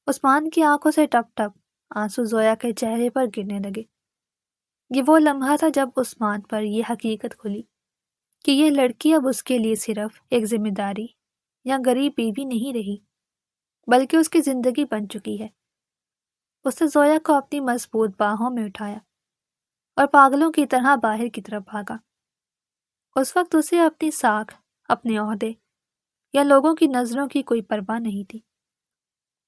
عثمان کی آنکھوں سے ٹپ ٹپ آنسو زویا کے چہرے پر گرنے لگے۔ یہ وہ لمحہ تھا جب عثمان پر یہ حقیقت کھلی کہ یہ لڑکی اب اس کے لیے صرف ایک ذمہ داری یا غریب بیوی نہیں رہی، بلکہ اس کی زندگی بن چکی ہے۔ اس نے زویا کو اپنی مضبوط باہوں میں اٹھایا اور پاگلوں کی طرح باہر کی طرف بھاگا۔ اس وقت اسے اپنی ساکھ، اپنے عہدے یا لوگوں کی نظروں کی کوئی پرواہ نہیں تھی۔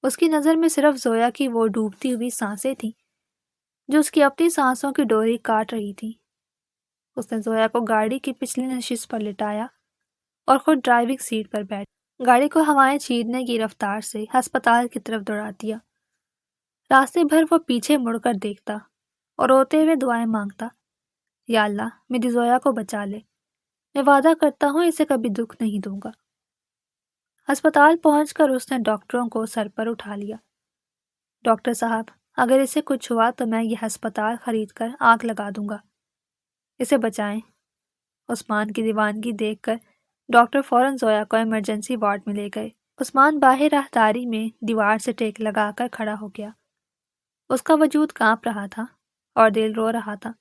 اس کی نظر میں صرف زویا کی وہ ڈوبتی ہوئی سانسیں تھیں جو اس کی اپنی سانسوں کی ڈوری کاٹ رہی تھی۔ اس نے زویا کو گاڑی کی پچھلی نشست پر لٹایا اور خود ڈرائیونگ سیٹ پر بیٹھ گاڑی کو ہوائیں چیرنے کی رفتار سے ہسپتال کی طرف دوڑا دیا۔ راستے بھر وہ پیچھے مڑ کر دیکھتا اور روتے ہوئے دعائیں مانگتا، یا اللہ میری زویا کو بچا لے، میں وعدہ کرتا ہوں اسے کبھی دکھ نہیں دوں گا۔ ہسپتال پہنچ کر اس نے ڈاکٹروں کو سر پر اٹھا لیا۔ ڈاکٹر صاحب، اگر اسے کچھ ہوا تو میں یہ ہسپتال خرید کر آگ لگا دوں گا۔ اسے بچائیں۔ عثمان کی دیوانگی دیکھ کر ڈاکٹر فوراً زویا کو ایمرجنسی وارڈ میں لے گئے۔ عثمان باہر راہداری میں دیوار سے ٹیک لگا کر کھڑا ہو گیا۔ اس کا وجود کانپ رہا تھا اور دل رو رہا تھا۔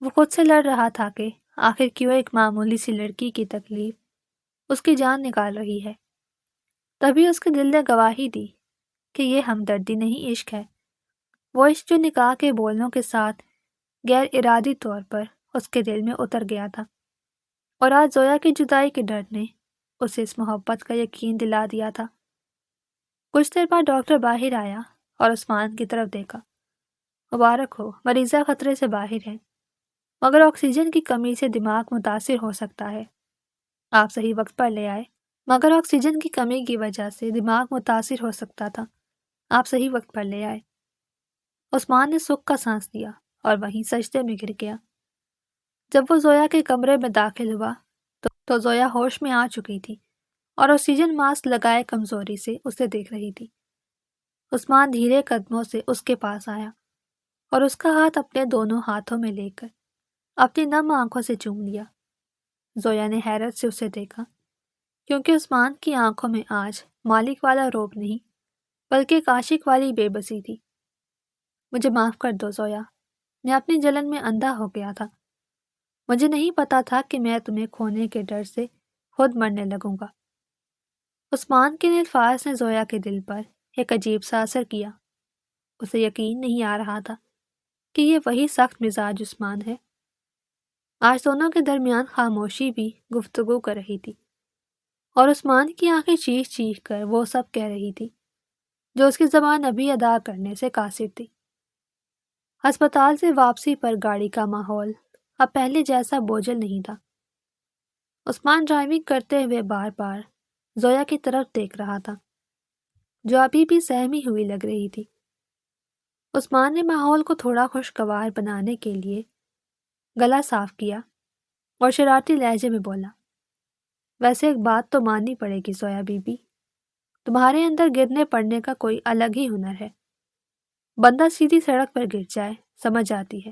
وہ خود سے لڑ رہا تھا کہ آخر کیوں ایک معمولی سی لڑکی کی تکلیف اس کی جان نکال رہی ہے۔ تبھی اس کے دل نے گواہی دی کہ یہ ہمدردی نہیں، عشق ہے، وہ عشق جو نکاح کے بولنوں کے ساتھ غیر ارادی طور پر اس کے دل میں اتر گیا تھا، اور آج زویا کی جدائی کے ڈر نے اسے اس محبت کا یقین دلا دیا تھا۔ کچھ دیر بعد ڈاکٹر باہر آیا اور عثمان کی طرف دیکھا۔ مبارک ہو، مریضہ خطرے سے باہر ہے، مگر آکسیجن کی کمی سے دماغ متاثر ہو سکتا ہے۔ آپ صحیح وقت پر لے آئے، مگر آکسیجن کی کمی کی وجہ سے دماغ متاثر ہو سکتا تھا۔ آپ صحیح وقت پر لے آئے۔ عثمان نے سکھ کا سانس لیا اور وہیں سجدے میں گر گیا۔ جب وہ زویا کے کمرے میں داخل ہوا تو زویا ہوش میں آ چکی تھی اور آکسیجن ماسک لگائے کمزوری سے اسے دیکھ رہی تھی۔ عثمان دھیرے قدموں سے اس کے پاس آیا اور اس کا ہاتھ اپنے دونوں ہاتھوں میں لے کر اپنی نم آنکھوں سے چوم لیا۔ زویا نے حیرت سے اسے دیکھا، کیونکہ عثمان کی آنکھوں میں آج مالک والا روب نہیں بلکہ ایک عاشق والی بے بسی تھی۔ مجھے معاف کر دو زویا، میں اپنی جلن میں اندھا ہو گیا تھا۔ مجھے نہیں پتا تھا کہ میں تمہیں کھونے کے ڈر سے خود مرنے لگوں گا۔ عثمان کے الفاظ نے زویا کے دل پر ایک عجیب سا اثر کیا۔ اسے یقین نہیں آ رہا تھا کہ یہ وہی سخت مزاج عثمان ہے۔ آج دونوں کے درمیان خاموشی بھی گفتگو کر رہی تھی، اور عثمان کی آنکھیں چیخ چیخ کر وہ سب کہہ رہی تھی جو اس کی زبان ابھی ادا کرنے سے قاصر تھی۔ ہسپتال سے واپسی پر گاڑی کا ماحول اب پہلے جیسا بوجھل نہیں تھا۔ عثمان ڈرائیونگ کرتے ہوئے بار بار زویا کی طرف دیکھ رہا تھا، جو ابھی بھی سہمی ہوئی لگ رہی تھی۔ عثمان نے ماحول کو تھوڑا خوشگوار بنانے کے لیے گلا صاف کیا اور شرارتی لہجے میں بولا، ویسے ایک بات تو ماننی پڑے گی زویا بی بی، تمہارے اندر گرنے پڑنے کا کوئی الگ ہی ہنر ہے۔ بندہ سیدھی سڑک پر گر جائے سمجھ آتی ہے،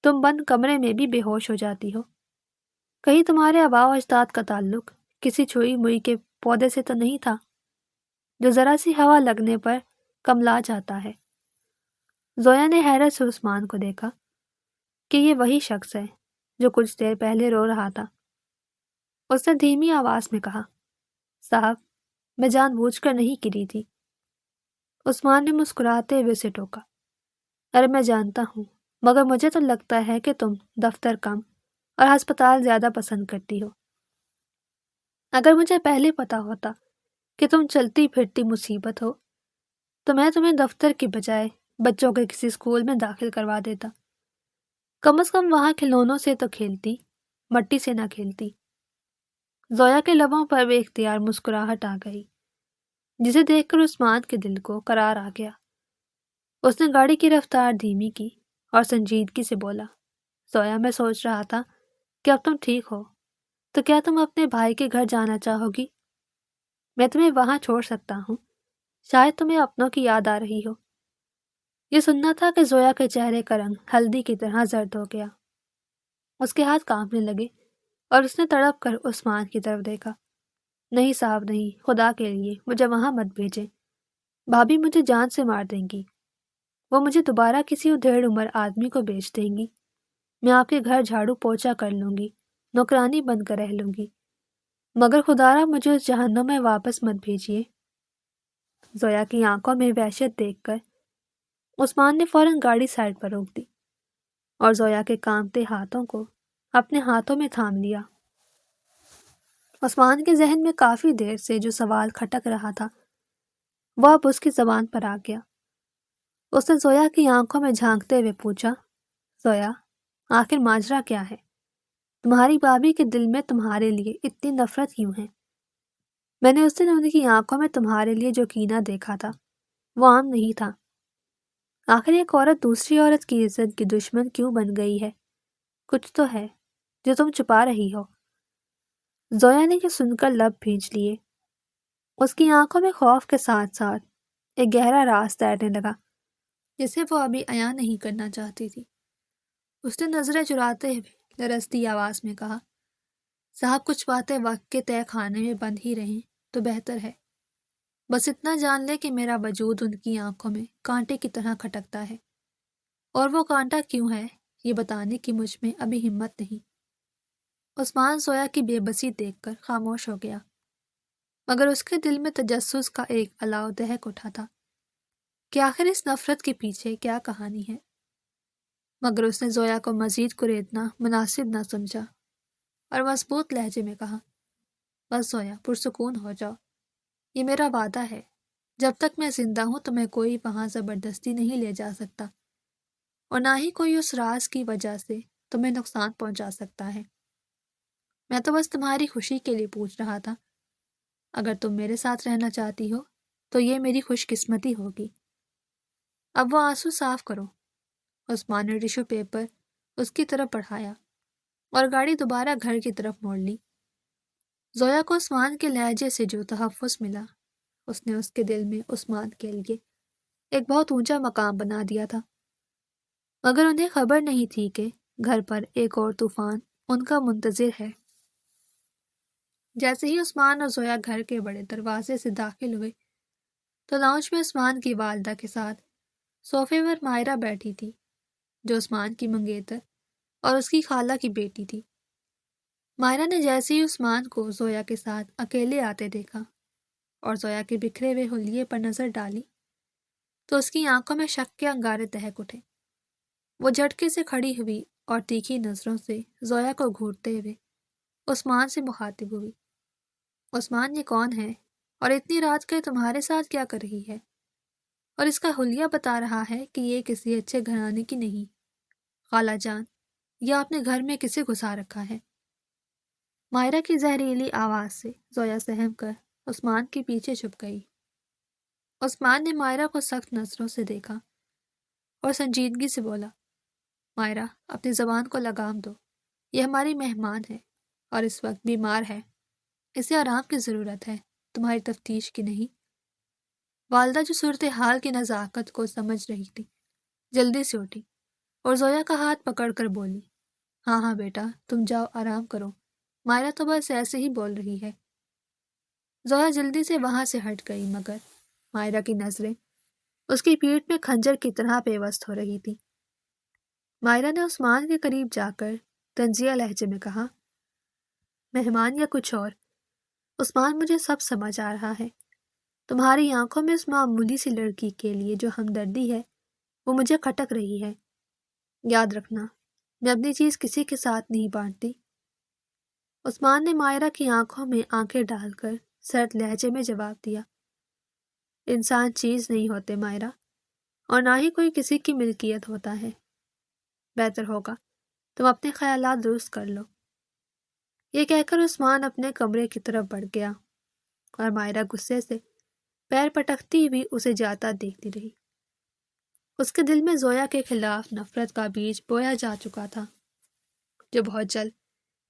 تم بند کمرے میں بھی بے ہوش ہو جاتی ہو۔ کہیں تمہارے آباء و اجداد کا تعلق کسی چھوئی موئی کے پودے سے تو نہیں تھا جو ذرا سی ہوا لگنے پر کملا جاتا ہے؟ زویا نے حیرت سے عثمان کو دیکھا کہ یہ وہی شخص ہے جو کچھ دیر پہلے رو رہا تھا۔ اس نے دھیمی آواز میں کہا، صاحب، میں جان بوجھ کر نہیں گری تھی۔ عثمان نے مسکراتے ہوئے اسے ٹوکا، ارے میں جانتا ہوں، مگر مجھے تو لگتا ہے کہ تم دفتر کم اور ہسپتال زیادہ پسند کرتی ہو۔ اگر مجھے پہلے پتا ہوتا کہ تم چلتی پھرتی مصیبت ہو تو میں تمہیں دفتر کی بجائے بچوں کے کسی اسکول میں داخل کروا دیتا۔ کم از کم وہاں کھلونوں سے تو کھیلتی، مٹی سے نہ کھیلتی۔ زویا کے لبوں پر بے اختیار مسکراہٹ آ گئی، جسے دیکھ کر عثمان کے دل کو قرار آ گیا۔ اس نے گاڑی کی رفتار دھیمی کی اور سنجیدگی سے بولا، زویا، میں سوچ رہا تھا کہ اب تم ٹھیک ہو تو کیا تم اپنے بھائی کے گھر جانا چاہو گی؟ میں تمہیں وہاں چھوڑ سکتا ہوں، شاید تمہیں اپنوں کی یاد آ رہی ہو۔ یہ سننا تھا کہ زویا کے چہرے کا رنگ ہلدی کی طرح زرد ہو گیا۔ اس کے ہاتھ کانپنے لگے اور اس نے تڑپ کر عثمان کی طرف دیکھا۔ نہیں صاحب نہیں، خدا کے لیے مجھے وہاں مت بھیجیں، بھابھی مجھے جان سے مار دیں گی، وہ مجھے دوبارہ کسی ادھیڑ عمر آدمی کو بیچ دیں گی۔ میں آپ کے گھر جھاڑو پوچھا کر لوں گی، نوکرانی بن کر رہ لوں گی، مگر خدارا مجھے اس جہنم میں واپس مت بھیجیے۔ زویا کی آنکھوں میں وحشت دیکھ کر عثمان نے فوراً گاڑی سائڈ پر روک دی اور زویا کے کانپتے ہاتھوں کو اپنے ہاتھوں میں تھام لیا۔ عثمان کے ذہن میں کافی دیر سے جو سوال کھٹک رہا تھا وہ اب اس کی زبان پر آ گیا۔ اس نے زویا کی آنکھوں میں جھانکتے ہوئے پوچھا، زویا، آخر ماجرا کیا ہے؟ تمہاری بھابھی کے دل میں تمہارے لیے اتنی نفرت کیوں ہے؟ میں نے اس دن ان کی آنکھوں میں تمہارے لیے جو کینہ دیکھا تھا وہ عام نہیں تھا۔ آخر ایک عورت دوسری عورت کی عزت کی دشمن کیوں بن گئی ہے؟ کچھ تو ہے جو تم چھپا رہی ہو۔ زویا نے یہ سن کر لب بھینچ لیے۔ اس کی آنکھوں میں خوف کے ساتھ ساتھ ایک گہرا راز تیرنے لگا جسے وہ ابھی عیاں نہیں کرنا چاہتی تھی۔ اس نے نظریں چراتے ہوئے لرزتی آواز میں کہا، صاحب کچھ باتیں وقت کے تہہ خانے میں بند ہی رہیں تو بہتر ہے۔ بس اتنا جان لے کہ میرا وجود ان کی آنکھوں میں کانٹے کی طرح کھٹکتا ہے، اور وہ کانٹا کیوں ہے یہ بتانے کی مجھ میں ابھی ہمت نہیں۔ عثمان زویا کی بے بسی دیکھ کر خاموش ہو گیا، مگر اس کے دل میں تجسس کا ایک الاؤ دہک اٹھا تھا کہ آخر اس نفرت کے پیچھے کیا کہانی ہے۔ مگر اس نے زویا کو مزید کریدنا مناسب نہ سمجھا اور مضبوط لہجے میں کہا، بس زویا پرسکون ہو جاؤ، یہ میرا وعدہ ہے، جب تک میں زندہ ہوں تمہیں کوئی وہاں زبردستی نہیں لے جا سکتا، اور نہ ہی کوئی اس راز کی وجہ سے تمہیں نقصان پہنچا سکتا ہے۔ میں تو بس تمہاری خوشی کے لیے پوچھ رہا تھا، اگر تم میرے ساتھ رہنا چاہتی ہو تو یہ میری خوش قسمتی ہوگی۔ اب وہ آنسو صاف کرو۔ عثمان نے ٹیشو پیپر اس کی طرف بڑھایا اور گاڑی دوبارہ گھر کی طرف موڑ لی۔ زویا کو عثمان کے لہجے سے جو تحفظ ملا، اس نے اس کے دل میں عثمان کے لیے ایک بہت اونچا مقام بنا دیا تھا، مگر انہیں خبر نہیں تھی کہ گھر پر ایک اور طوفان ان کا منتظر ہے۔ جیسے ہی عثمان اور زویا گھر کے بڑے دروازے سے داخل ہوئے تو لاؤنج میں عثمان کی والدہ کے ساتھ صوفے پر مائرہ بیٹھی تھی، جو عثمان کی منگیتر اور اس کی خالہ کی بیٹی تھی۔ مائرہ نے جیسے ہی عثمان کو زویا کے ساتھ اکیلے آتے دیکھا اور زویا کے بکھرے ہوئے حلیے پر نظر ڈالی تو اس کی آنکھوں میں شک کے انگارے دہک اٹھے۔ وہ جھٹکے سے کھڑی ہوئی اور تیکھی نظروں سے زویا کو گھورتے ہوئے عثمان سے مخاطب ہوئی، عثمان یہ کون ہے اور اتنی رات کے تمہارے ساتھ کیا کر رہی ہے؟ اور اس کا حلیہ بتا رہا ہے کہ یہ کسی اچھے گھرانے کی نہیں۔ خالہ جان، یہ آپ نے گھر میں کسے گھسا رکھا ہے؟ مائرہ کی زہریلی آواز سے زویا سہم کر عثمان کے پیچھے چھپ گئی۔ عثمان نے مائرہ کو سخت نظروں سے دیکھا اور سنجیدگی سے بولا، مائرہ اپنی زبان کو لگام دو، یہ ہماری مہمان ہے اور اس وقت بیمار ہے، اسے آرام کی ضرورت ہے، تمہاری تفتیش کی نہیں۔ والدہ جو صورتحال کی نزاکت کو سمجھ رہی تھی جلدی سے اٹھی اور زویا کا ہاتھ پکڑ کر بولی، ہاں ہاں بیٹا تم جاؤ آرام کرو، مائرہ تو بس ایسے ہی بول رہی ہے۔ زویا جلدی سے وہاں سے ہٹ گئی، مگر مائرہ کی نظریں اس کی پیٹھ میں کھنجر کی طرح پیوست ہو رہی تھی۔ مائرہ نے عثمان کے قریب جا کر طنزیہ لہجے میں کہا، مہمان یا کچھ اور، عثمان مجھے سب سمجھ آ رہا ہے، تمہاری آنکھوں میں اس معمولی سی لڑکی کے لیے جو ہمدردی ہے وہ مجھے کھٹک رہی ہے۔ یاد رکھنا میں اپنی چیز کسی کے ساتھ نہیں بانٹتی۔ عثمان نے مائرہ کی آنکھوں میں آنکھیں ڈال کر سرد لہجے میں جواب دیا، انسان چیز نہیں ہوتے مائرہ، اور نہ ہی کوئی کسی کی ملکیت ہوتا ہے، بہتر ہوگا تم اپنے خیالات درست کر لو۔ یہ کہہ کر عثمان اپنے کمرے کی طرف بڑھ گیا اور مائرہ غصے سے پیر پٹکتی ہوئی اسے جاتا دیکھتی رہی۔ اس کے دل میں زویا کے خلاف نفرت کا بیج بویا جا چکا تھا، جو بہت جلد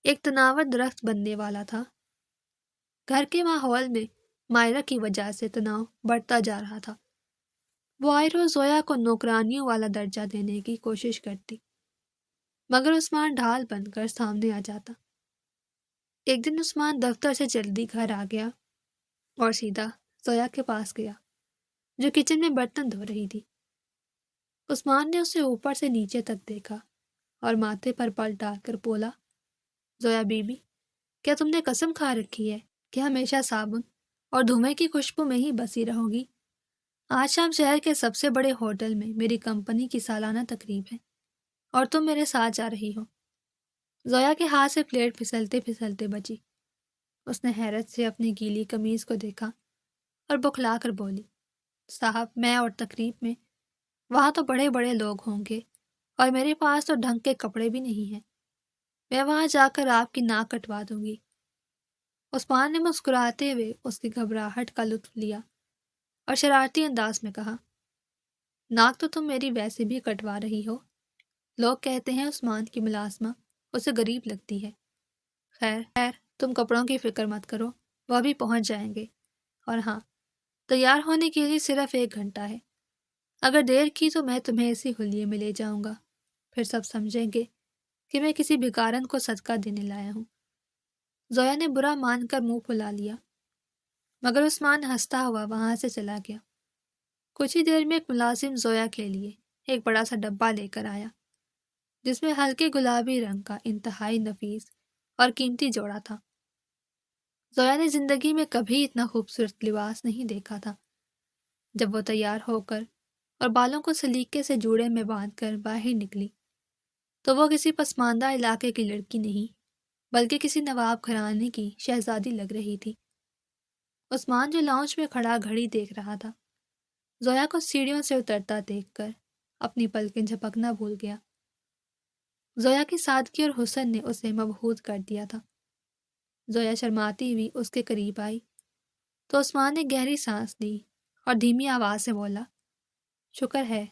ایک تناور درخت بننے والا تھا۔ گھر کے ماحول میں مائرہ کی وجہ سے تناؤ بڑھتا جا رہا تھا۔ وہ آئے روز زویا کو نوکرانیوں والا درجہ دینے کی کوشش کرتی، مگر عثمان ڈھال بن کر سامنے آ جاتا۔ ایک دن عثمان دفتر سے جلدی گھر آ گیا اور سیدھا زویا کے پاس گیا، جو کچن میں برتن دھو رہی تھی۔ عثمان نے اسے اوپر سے نیچے تک دیکھا اور ماتھے پر پل ڈال کر بولا، زویا بی بی، کیا تم نے قسم کھا رکھی ہے کہ ہمیشہ صابن اور دھوئیں کی خوشبو میں ہی بسی رہو گی؟ آج شام شہر کے سب سے بڑے ہوٹل میں میری کمپنی کی سالانہ تقریب ہے اور تم میرے ساتھ جا رہی ہو۔ زویا کے ہاتھ سے پلیٹ پھسلتے پھسلتے بچی۔ اس نے حیرت سے اپنی گیلی قمیض کو دیکھا اور بکھلا کر بولی، صاحب میں اور تقریب میں، وہاں تو بڑے بڑے لوگ ہوں گے اور میرے پاس تو ڈھنگ کے کپڑے بھی نہیں ہیں، میں وہاں جا کر آپ کی ناک کٹوا دوں گی۔ عثمان نے مسکراتے ہوئے اس کی گھبراہٹ کا لطف لیا اور شرارتی انداز میں کہا، ناک تو تم میری ویسے بھی کٹوا رہی ہو، لوگ کہتے ہیں عثمان کی ملازمہ اسے غریب لگتی ہے۔ خیر تم کپڑوں کی فکر مت کرو، وہ بھی پہنچ جائیں گے، اور ہاں تیار ہونے کے لیے صرف 1 گھنٹہ ہے۔ اگر دیر کی تو میں تمہیں اسی حلیے میں لے جاؤں گا، پھر سب سمجھیں گے کہ میں کسی بھکارن کو صدقہ دینے لایا ہوں۔ زویا نے برا مان کر منہ پھلا لیا، مگر عثمان ہنستا ہوا وہاں سے چلا گیا۔ کچھ ہی دیر میں ایک ملازم زویا کے لیے ایک بڑا سا ڈبہ لے کر آیا، جس میں ہلکے گلابی رنگ کا انتہائی نفیس اور قیمتی جوڑا تھا۔ زویا نے زندگی میں کبھی اتنا خوبصورت لباس نہیں دیکھا تھا۔ جب وہ تیار ہو کر اور بالوں کو سلیقے سے جوڑے میں باندھ کر باہر نکلی تو وہ کسی پسماندہ علاقے کی لڑکی نہیں بلکہ کسی نواب گھرانے کی شہزادی لگ رہی تھی۔ عثمان جو لاؤنج میں کھڑا گھڑی دیکھ رہا تھا، زویا کو سیڑھیوں سے اترتا دیکھ کر اپنی پلکیں جھپکنا بھول گیا۔ زویا کی سادگی اور حسن نے اسے مبہوت کر دیا تھا۔ زویا شرماتی ہوئی اس کے قریب آئی تو عثمان نے گہری سانس لی اور دھیمی آواز سے بولا، شکر ہے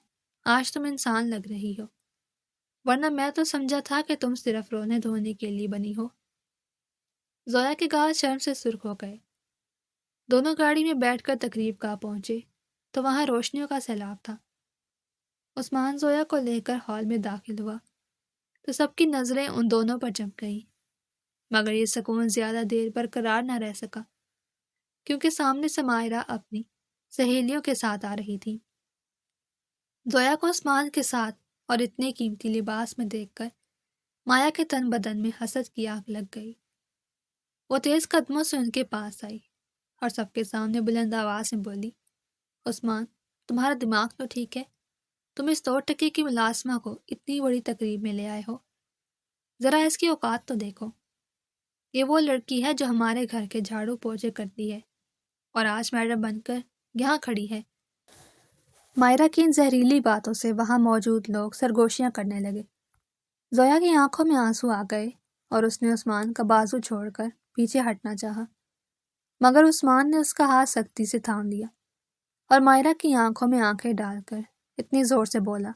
آج تم انسان لگ رہی ہو، ورنہ میں تو سمجھا تھا کہ تم صرف رونے دھونے کے لیے بنی ہو۔ زویا کے گال شرم سے سرخ ہو گئے۔ دونوں گاڑی میں بیٹھ کر تقریب گاہ پہنچے تو وہاں روشنیوں کا سیلاب تھا۔ عثمان زویا کو لے کر ہال میں داخل ہوا تو سب کی نظریں ان دونوں پر جم گئیں، مگر یہ سکون زیادہ دیر برقرار نہ رہ سکا، کیونکہ سامنے سمائرہ اپنی سہیلیوں کے ساتھ آ رہی تھی۔ زویا کو عثمان کے ساتھ اور اتنے قیمتی لباس میں دیکھ کر مایا کے تن بدن میں حسد کی آگ لگ گئی۔ وہ تیز قدموں سے ان کے پاس آئی اور سب کے سامنے بلند آواز میں بولی، عثمان، تمہارا دماغ تو ٹھیک ہے؟ تم اس 2 ٹکے کی ملازمہ کو اتنی بڑی تقریب میں لے آئے ہو؟ ذرا اس کی اوقات تو دیکھو۔ یہ وہ لڑکی ہے جو ہمارے گھر کے جھاڑو پوچھے کرتی ہے اور آج میڈم بن کر یہاں کھڑی ہے۔ مائرہ کی ان زہریلی باتوں سے وہاں موجود لوگ سرگوشیاں کرنے لگے۔ زویا کی آنکھوں میں آنسو آ گئے اور اس نے عثمان کا بازو چھوڑ کر پیچھے ہٹنا چاہا، مگر عثمان نے اس کا ہاتھ سختی سے تھام لیا اور مائرہ کی آنکھوں میں آنکھیں ڈال کر اتنی زور سے بولا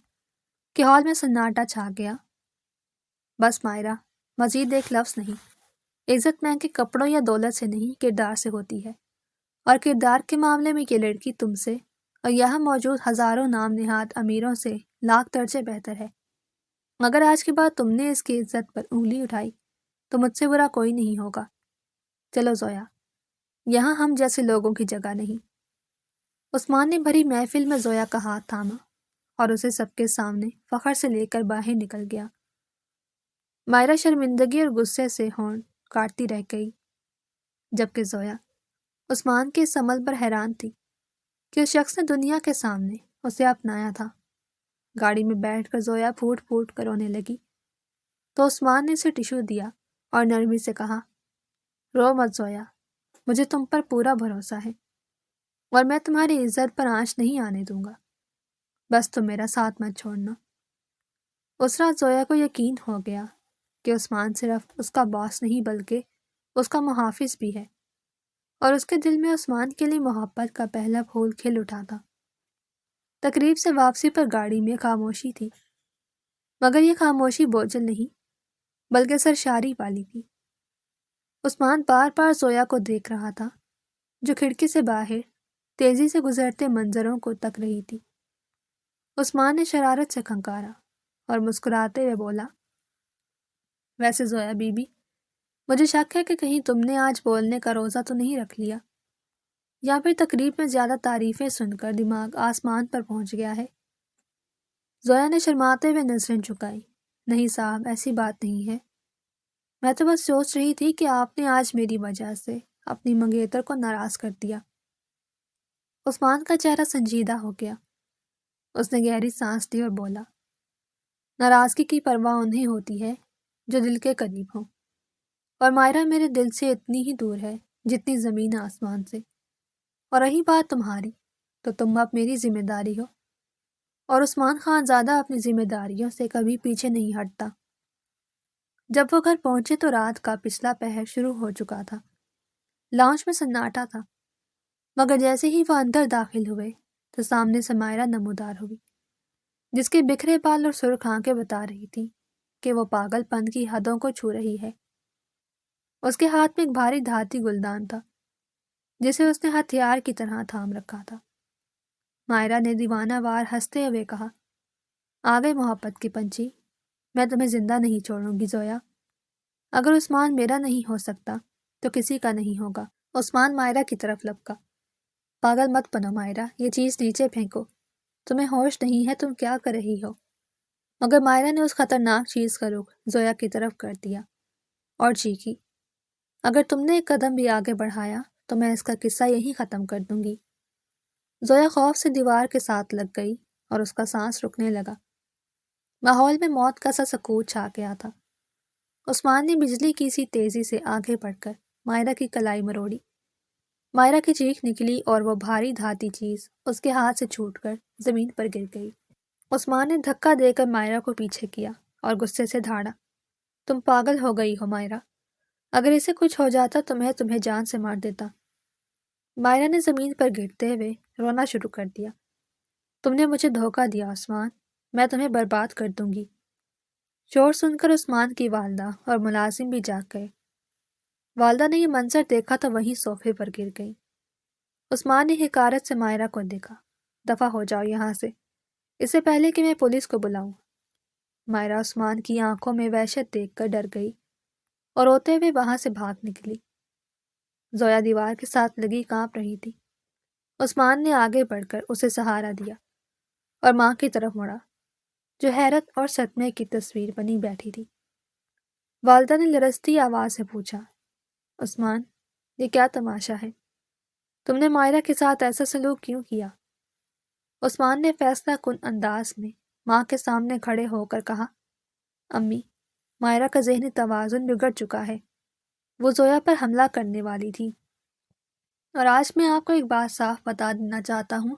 کہ ہال میں سناٹا چھا گیا۔ بس مائرہ، مزید ایک لفظ نہیں۔ عزت مہنگے کپڑوں یا دولت سے نہیں، کردار سے ہوتی ہے، اور کردار کے معاملے میں یہ لڑکی تم سے اور یہاں موجود ہزاروں نام نہاد امیروں سے لاکھ درجے بہتر ہے۔ مگر آج کے بعد تم نے اس کی عزت پر انگلی اٹھائی تو مجھ سے برا کوئی نہیں ہوگا۔ چلو زویا، یہاں ہم جیسے لوگوں کی جگہ نہیں۔ عثمان نے بھری محفل میں زویا کا ہاتھ تھاما اور اسے سب کے سامنے فخر سے لے کر باہر نکل گیا۔ مائرہ شرمندگی اور غصے سے ہونٹ کاٹتی رہ گئی، جبکہ زویا عثمان کے اس عمل پر حیران تھی کہ اس شخص نے دنیا کے سامنے اسے اپنایا تھا۔ گاڑی میں بیٹھ کر زویا پھوٹ پھوٹ کر رونے لگی تو عثمان نے اسے ٹشو دیا اور نرمی سے کہا، رو مت زویا، مجھے تم پر پورا بھروسہ ہے اور میں تمہاری عزت پر آنچ نہیں آنے دوں گا، بس تم میرا ساتھ مت چھوڑنا۔ اس رات زویا کو یقین ہو گیا کہ عثمان صرف اس کا باس نہیں بلکہ اس کا محافظ بھی ہے، اور اس کے دل میں عثمان کے لیے محبت کا پہلا پھول کھل اٹھا تھا۔ تقریب سے واپسی پر گاڑی میں خاموشی تھی، مگر یہ خاموشی بوجھل نہیں بلکہ سرشاری والی تھی۔ عثمان بار بار زویا کو دیکھ رہا تھا جو کھڑکی سے باہر تیزی سے گزرتے منظروں کو تک رہی تھی۔ عثمان نے شرارت سے کھنکارا اور مسکراتے ہوئے بولا، ویسے زویا بی بی، مجھے شک ہے کہ کہیں تم نے آج بولنے کا روزہ تو نہیں رکھ لیا، یا پھر تقریب میں زیادہ تعریفیں سن کر دماغ آسمان پر پہنچ گیا ہے۔ زویا نے شرماتے ہوئے نظریں جھکائی، نہیں صاحب، ایسی بات نہیں ہے، میں تو بس سوچ رہی تھی کہ آپ نے آج میری وجہ سے اپنی منگیتر کو ناراض کر دیا۔ عثمان کا چہرہ سنجیدہ ہو گیا۔ اس نے گہری سانس لی اور بولا، ناراضگی کی پرواہ انہیں ہوتی ہے جو دل کے قریب ہوں، اور مائرہ میرے دل سے اتنی ہی دور ہے جتنی زمین آسمان سے، اور رہی بات تمہاری تو تم اب میری ذمہ داری ہو، اور عثمان خان زادہ اپنی ذمہ داریوں سے کبھی پیچھے نہیں ہٹتا۔ جب وہ گھر پہنچے تو رات کا پچھلا پہر شروع ہو چکا تھا۔ لاؤنج میں سناٹا تھا، مگر جیسے ہی وہ اندر داخل ہوئے تو سامنے سمائرہ نمودار ہوئی، جس کے بکھرے بال اور سرخ آنکھیں بتا رہی تھی کہ وہ پاگل پن کی حدوں کو چھو رہی ہے۔ اس کے ہاتھ میں ایک بھاری دھاتی گلدان تھا جسے اس نے ہتھیار کی طرح تھام رکھا تھا۔ مائرہ نے دیوانہ وار ہنستے ہوئے کہا، آ گئے محبت کی پنچھی، میں تمہیں زندہ نہیں چھوڑوں گی زویا۔ اگر عثمان میرا نہیں ہو سکتا تو کسی کا نہیں ہوگا۔ عثمان مائرہ کی طرف لپکا۔ پاگل مت بنو مائرہ، یہ چیز نیچے پھینکو، تمہیں ہوش نہیں ہے، تم کیا کر رہی ہو؟ مگر مائرہ نے اس خطرناک چیز کا رخ زویا کی طرف کر دیا اور چیخی، اگر تم نے ایک قدم بھی آگے بڑھایا تو میں اس کا قصہ یہیں ختم کر دوں گی۔ زویا خوف سے دیوار کے ساتھ لگ گئی اور اس کا سانس رکنے لگا۔ ماحول میں موت کا سا سکوت چھا گیا تھا۔ عثمان نے بجلی کی سی تیزی سے آگے بڑھ کر مائرہ کی کلائی مروڑی۔ مائرہ کی چیخ نکلی اور وہ بھاری دھاتی چیز اس کے ہاتھ سے چھوٹ کر زمین پر گر گئی۔ عثمان نے دھکا دے کر مائرہ کو پیچھے کیا اور غصے سے دھاڑا، تم پاگل ہو گئی ہو مائرہ، اگر اسے کچھ ہو جاتا تو میں تمہیں جان سے مار دیتا۔ مائرہ نے زمین پر گرتے ہوئے رونا شروع کر دیا، تم نے مجھے دھوکہ دیا عثمان، میں تمہیں برباد کر دوں گی۔ شور سن کر عثمان کی والدہ اور ملازم بھی جاگ گئے۔ والدہ نے یہ منظر دیکھا تو وہیں صوفے پر گر گئی۔ عثمان نے حقارت سے مائرہ کو دیکھا، دفع ہو جاؤ یہاں سے، اس سے پہلے کہ میں پولیس کو بلاؤں۔ مائرہ عثمان کی آنکھوں میں وحشت دیکھ کر ڈر گئی اور روتے ہوئے وہاں سے بھاگ نکلی۔ زویا دیوار کے ساتھ لگی کانپ رہی تھی۔ عثمان نے آگے بڑھ کر اسے سہارا دیا اور ماں کی طرف مڑا، جو حیرت اور صدمے کی تصویر بنی بیٹھی تھی۔ والدہ نے لرزتی آواز سے پوچھا، عثمان، یہ کیا تماشا ہے؟ تم نے مائرہ کے ساتھ ایسا سلوک کیوں کیا؟ عثمان نے فیصلہ کن انداز میں ماں کے سامنے کھڑے ہو کر کہا، امی، مائرہ کا ذہنی توازن بگڑ چکا ہے، وہ زویا پر حملہ کرنے والی تھی، اور آج میں آپ کو ایک بات صاف بتا دینا چاہتا ہوں،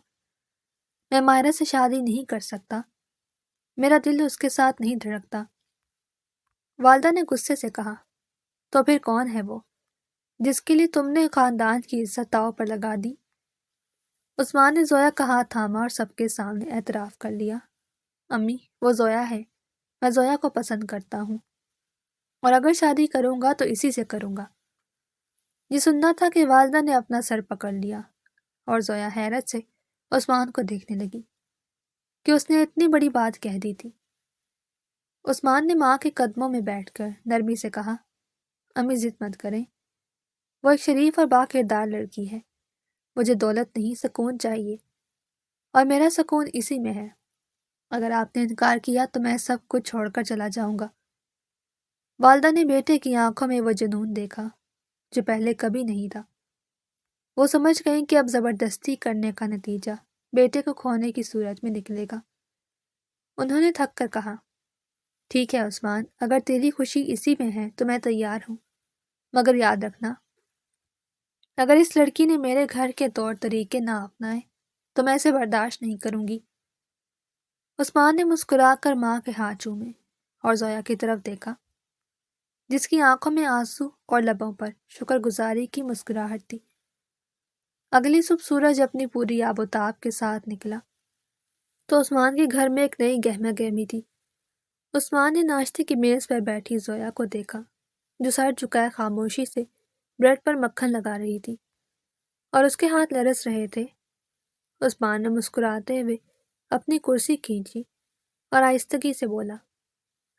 میں مائرہ سے شادی نہیں کر سکتا، میرا دل اس کے ساتھ نہیں دھڑکتا۔ والدہ نے غصے سے کہا، تو پھر کون ہے وہ جس کے لیے تم نے خاندان کی عزت داؤ پر لگا دی؟ عثمان نے زویا کا ہاتھ تھاما اور سب کے سامنے اعتراف کر لیا، امی، وہ زویا ہے، میں زویا کو پسند کرتا ہوں، اور اگر شادی کروں گا تو اسی سے کروں گا۔ یہ سننا تھا کہ والدہ نے اپنا سر پکڑ لیا اور زویا حیرت سے عثمان کو دیکھنے لگی کہ اس نے اتنی بڑی بات کہہ دی تھی۔ عثمان نے ماں کے قدموں میں بیٹھ کر نرمی سے کہا، امی ضد مت کریں، وہ ایک شریف اور با کردار لڑکی ہے، مجھے دولت نہیں سکون چاہیے، اور میرا سکون اسی میں ہے، اگر آپ نے انکار کیا تو میں سب کچھ چھوڑ کر چلا جاؤں گا۔ والدہ نے بیٹے کی آنکھوں میں وہ جنون دیکھا جو پہلے کبھی نہیں تھا۔ وہ سمجھ گئیں کہ اب زبردستی کرنے کا نتیجہ بیٹے کو کھونے کی صورت میں نکلے گا۔ انہوں نے تھک کر کہا، ٹھیک ہے عثمان، اگر تیری خوشی اسی میں ہے تو میں تیار ہوں، مگر یاد رکھنا، اگر اس لڑکی نے میرے گھر کے طور طریقے نہ اپنائے تو میں اسے برداشت نہیں کروں گی۔ عثمان نے مسکرا کر ماں کے ہاتھ چومے اور زویا کی طرف دیکھا، جس کی آنکھوں میں آنسو اور لبوں پر شکر گزاری کی مسکراہٹ تھی۔ اگلی صبح سورج اپنی پوری آب و تاب کے ساتھ نکلا تو عثمان کے گھر میں ایک نئی گہما گہمی تھی۔ عثمان نے ناشتے کی میز پر بیٹھی زویا کو دیکھا، جو سر جھکائے خاموشی سے بریڈ پر مکھن لگا رہی تھی اور اس کے ہاتھ لرز رہے تھے۔ عثمان نے مسکراتے ہوئے اپنی کرسی کھینچی اور آہستگی سے بولا،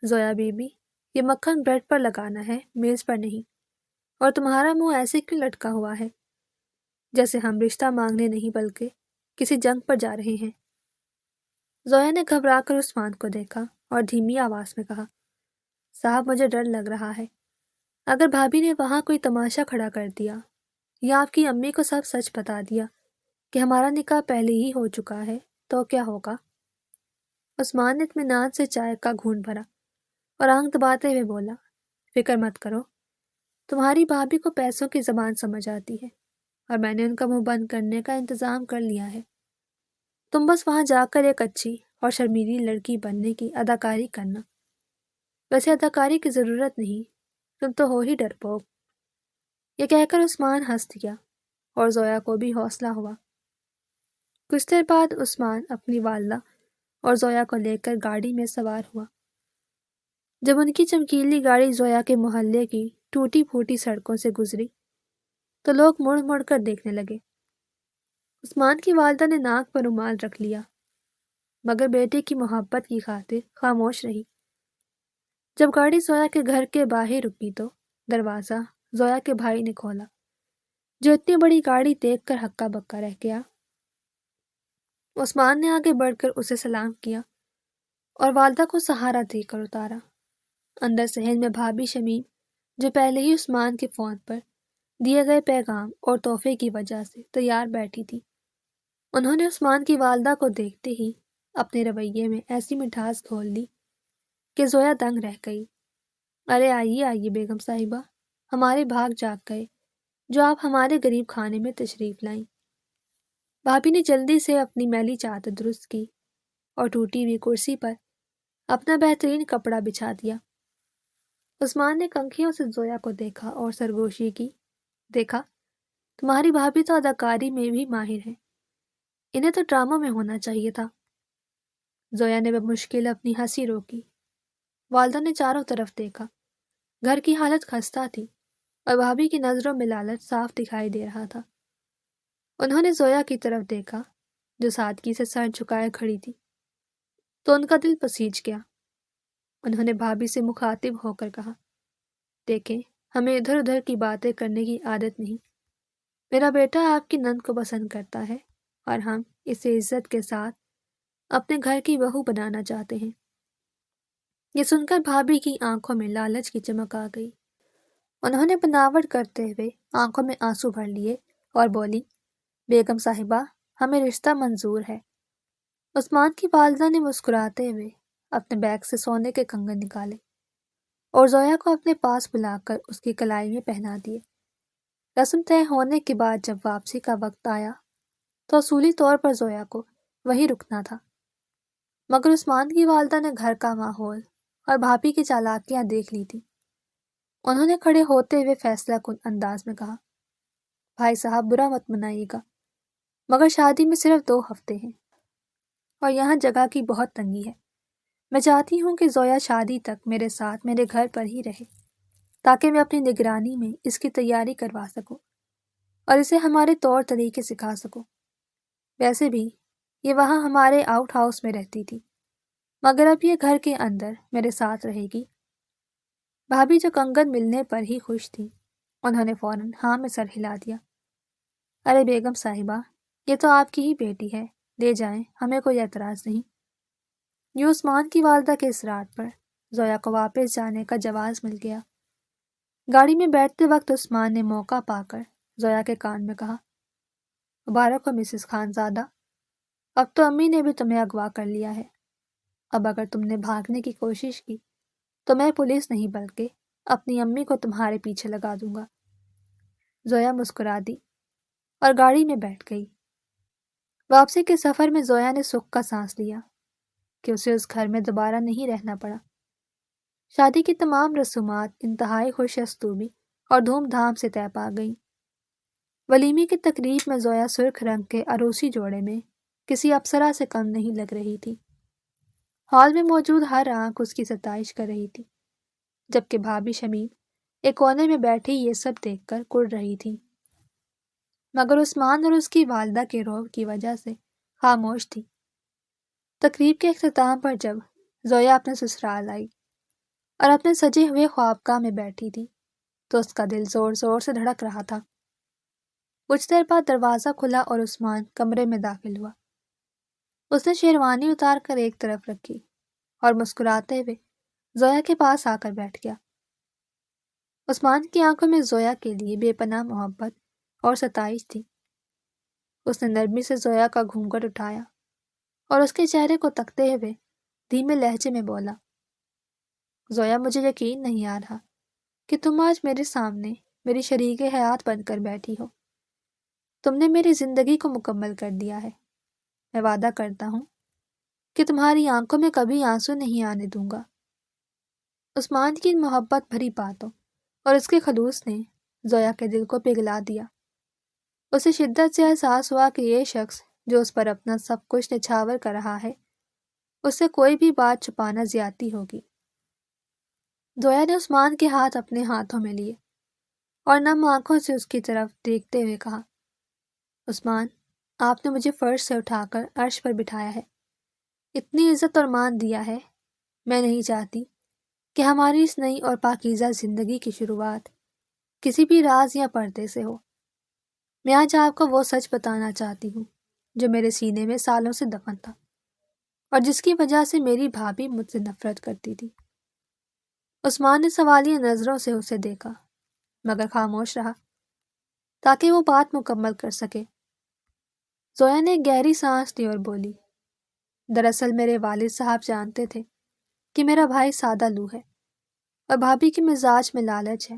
زویا بیوی، یہ مکھن بریڈ پر لگانا ہے، میز پر نہیں، اور تمہارا منہ ایسے کیوں لٹکا ہوا ہے، جیسے ہم رشتہ مانگنے نہیں بلکہ کسی جنگ پر جا رہے ہیں۔ زویا نے گھبرا کر عثمان کو دیکھا اور دھیمی آواز میں کہا، صاحب مجھے ڈر لگ رہا ہے، اگر بھابھی نے وہاں کوئی تماشا کھڑا کر دیا یا آپ کی امی کو سب سچ بتا دیا کہ ہمارا نکاح پہلے ہی ہو چکا ہے تو کیا ہوگا؟ عثمان نے اطمینان سے چائے کا گھونٹ بھرا اور آنکھ دباتے ہوئے بولا، فکر مت کرو، تمہاری بھابھی کو پیسوں کی زبان سمجھ آتی ہے اور میں نے ان کا منہ بند کرنے کا انتظام کر لیا ہے، تم بس وہاں جا کر ایک اچھی اور شرمیلی لڑکی بننے کی اداکاری کرنا، ویسے اداکاری کی ضرورت نہیں، تم تو ہو ہی ڈرپوک۔ یہ کہہ کر عثمان ہنس دیا اور زویا کو بھی حوصلہ ہوا۔ کچھ دیر بعد عثمان اپنی والدہ اور زویا کو لے کر گاڑی میں سوار ہوا۔ جب ان کی چمکیلی گاڑی زویا کے محلے کی ٹوٹی پھوٹی سڑکوں سے گزری تو لوگ مڑ مڑ کر دیکھنے لگے۔ عثمان کی والدہ نے ناک پر رومال رکھ لیا، مگر بیٹے کی محبت کی خاطر خاموش رہی۔ جب گاڑی زویا کے گھر کے باہر رکی تو دروازہ زویا کے بھائی نے کھولا، جو اتنی بڑی گاڑی دیکھ کر ہکا بکا رہ گیا۔ عثمان نے آگے بڑھ کر اسے سلام کیا اور والدہ کو سہارا دے کر اتارا۔ اندر صحن میں بھابھی شمیم، جو پہلے ہی عثمان کے فون پر دیے گئے پیغام اور تحفے کی وجہ سے تیار بیٹھی تھی، انہوں نے عثمان کی والدہ کو دیکھتے ہی اپنے رویے میں ایسی مٹھاس گھول لی کہ زویا دنگ رہ گئی۔ ارے آئیے آئیے بیگم صاحبہ، ہمارے بھاگ جاگ گئے جو آپ ہمارے غریب خانے میں تشریف لائیں۔ بھابھی نے جلدی سے اپنی میلی چادر درست کی اور ٹوٹی ہوئی کرسی پر اپنا بہترین کپڑا بچھا دیا۔ عثمان نے کنکھیوں سے زویا کو دیکھا اور سرگوشی کی، دیکھا تمہاری بھابھی تو اداکاری میں بھی ماہر ہے، انہیں تو ڈراموں میں ہونا چاہیے تھا۔ زویا نے بمشکل اپنی ہنسی روکی۔ والدہ نے چاروں طرف دیکھا، گھر کی حالت خستہ تھی اور بھابھی کی نظروں میں لالچ صاف دکھائی دے رہا تھا۔ انہوں نے زویا کی طرف دیکھا جو سادگی سے سر جھکائے کھڑی تھی، تو ان کا دل پسیج گیا۔ انہوں نے بھابھی سے مخاطب ہو کر کہا، دیکھیں ہمیں ادھر ادھر کی باتیں کرنے کی عادت نہیں، میرا بیٹا آپ کی نند کو پسند کرتا ہے اور ہم اسے عزت کے ساتھ اپنے گھر کی بہو بنانا چاہتے ہیں۔ یہ سن کر بھابھی کی آنکھوں میں لالچ کی چمک آ گئی۔ انہوں نے بناوٹ کرتے ہوئے آنکھوں میں آنسو بھر لیے اور بولی، بیگم صاحبہ ہمیں رشتہ منظور ہے۔ عثمان کی والدہ نے مسکراتے ہوئے اپنے بیگ سے سونے کے کنگن نکالے اور زویا کو اپنے پاس بلا کر اس کی کلائی میں پہنا دیے۔ رسم طے ہونے کے بعد جب واپسی کا وقت آیا تو اصولی طور پر زویا کو وہیں رکنا تھا، مگر عثمان کی والدہ نے گھر کا ماحول اور بھابھی کی چالاکیاں دیکھ لی تھی۔ انہوں نے کھڑے ہوتے ہوئے فیصلہ کن انداز میں کہا، بھائی صاحب برا مت منائیے گا، مگر شادی میں صرف 2 ہفتے ہیں اور یہاں جگہ کی بہت تنگی ہے۔ میں چاہتی ہوں کہ زویا شادی تک میرے ساتھ میرے گھر پر ہی رہے تاکہ میں اپنی نگرانی میں اس کی تیاری کروا سکوں اور اسے ہمارے طور طریقے سکھا سکوں۔ ویسے بھی یہ وہاں ہمارے آؤٹ ہاؤس میں رہتی تھی، مگر اب یہ گھر کے اندر میرے ساتھ رہے گی۔ بھابھی جو کنگن ملنے پر ہی خوش تھی، انہوں نے فوراً ہاں میں سر ہلا دیا۔ ارے بیگم صاحبہ یہ تو آپ کی ہی بیٹی ہے، لے جائیں، ہمیں کوئی اعتراض نہیں۔ یوں عثمان کی والدہ کے اصرار پر زویا کو واپس جانے کا جواز مل گیا۔ گاڑی میں بیٹھتے وقت عثمان نے موقع پا کر زویا کے کان میں کہا، مبارک ہو مسز خانزادہ، اب تو امی نے بھی تمہیں اغوا کر لیا ہے۔ اب اگر تم نے بھاگنے کی کوشش کی تو میں پولیس نہیں بلکہ اپنی امی کو تمہارے پیچھے لگا دوں گا۔ زویا مسکرا دی اور گاڑی میں بیٹھ گئی۔ واپسی کے سفر میں زویا نے سکھ کا سانس لیا کہ اسے اس گھر میں دوبارہ نہیں رہنا پڑا۔ شادی کی تمام رسومات انتہائی خوش اسلوبی اور دھوم دھام سے طے پا گئیں۔ ولیمے کی تقریب میں زویا سرخ رنگ کے عروسی جوڑے میں کسی اپسرا سے کم نہیں لگ رہی تھی۔ ہال میں موجود ہر آنکھ اس کی ستائش کر رہی تھی، جبکہ بھابھی شمیم ایک کونے میں بیٹھی یہ سب دیکھ کر کڑ رہی تھی، مگر عثمان اور اس کی والدہ کے رعب کی وجہ سے خاموش تھی۔ تقریب کے اختتام پر جب زویا اپنے سسرال آئی اور اپنے سجے ہوئے خوابگاہ میں بیٹھی تھی تو اس کا دل زور زور سے دھڑک رہا تھا۔ کچھ دیر بعد دروازہ کھلا اور عثمان کمرے میں داخل ہوا۔ اس نے شیروانی اتار کر ایک طرف رکھی اور مسکراتے ہوئے زویا کے پاس آ کر بیٹھ گیا۔ عثمان کی آنکھوں میں زویا کے لیے بے پناہ محبت اور ستائش تھی۔ اس نے نرمی سے زویا کا گھونگھٹ اٹھایا اور اس کے چہرے کو تکتے ہوئے دھیمے لہجے میں بولا، زویا مجھے یقین نہیں آ رہا کہ تم آج میرے سامنے میری شریک حیات بن کر بیٹھی ہو۔ تم نے میری زندگی کو مکمل کر دیا ہے۔ میں وعدہ کرتا ہوں کہ تمہاری آنکھوں میں کبھی آنسو نہیں آنے دوں گا۔ عثمان کی محبت بھری باتوں اور اس کے خلوص نے زویا کے دل کو پگھلا دیا۔ اسے شدت سے احساس ہوا کہ یہ شخص جو اس پر اپنا سب کچھ نچھاور کر رہا ہے، اس سے کوئی بھی بات چھپانا زیادتی ہوگی۔ زویا نے عثمان کے ہاتھ اپنے ہاتھوں میں لیے اور نم آنکھوں سے اس کی طرف دیکھتے ہوئے کہا، عثمان، آپ نے مجھے فرش سے اٹھا کر عرش پر بٹھایا ہے، اتنی عزت اور مان دیا ہے، میں نہیں چاہتی کہ ہماری اس نئی اور پاکیزہ زندگی کی شروعات کسی بھی راز یا پردے سے ہو۔ میں آج آپ کو وہ سچ بتانا چاہتی ہوں جو میرے سینے میں سالوں سے دفن تھا اور جس کی وجہ سے میری بھابھی مجھ سے نفرت کرتی تھی۔ عثمان نے سوالیہ نظروں سے اسے دیکھا مگر خاموش رہا تاکہ وہ بات مکمل کر سکے۔ زویا نے گہری سانس لی اور بولی، دراصل میرے والد صاحب جانتے تھے کہ میرا بھائی سادہ لو ہے اور بھابھی کے مزاج میں لالچ ہے،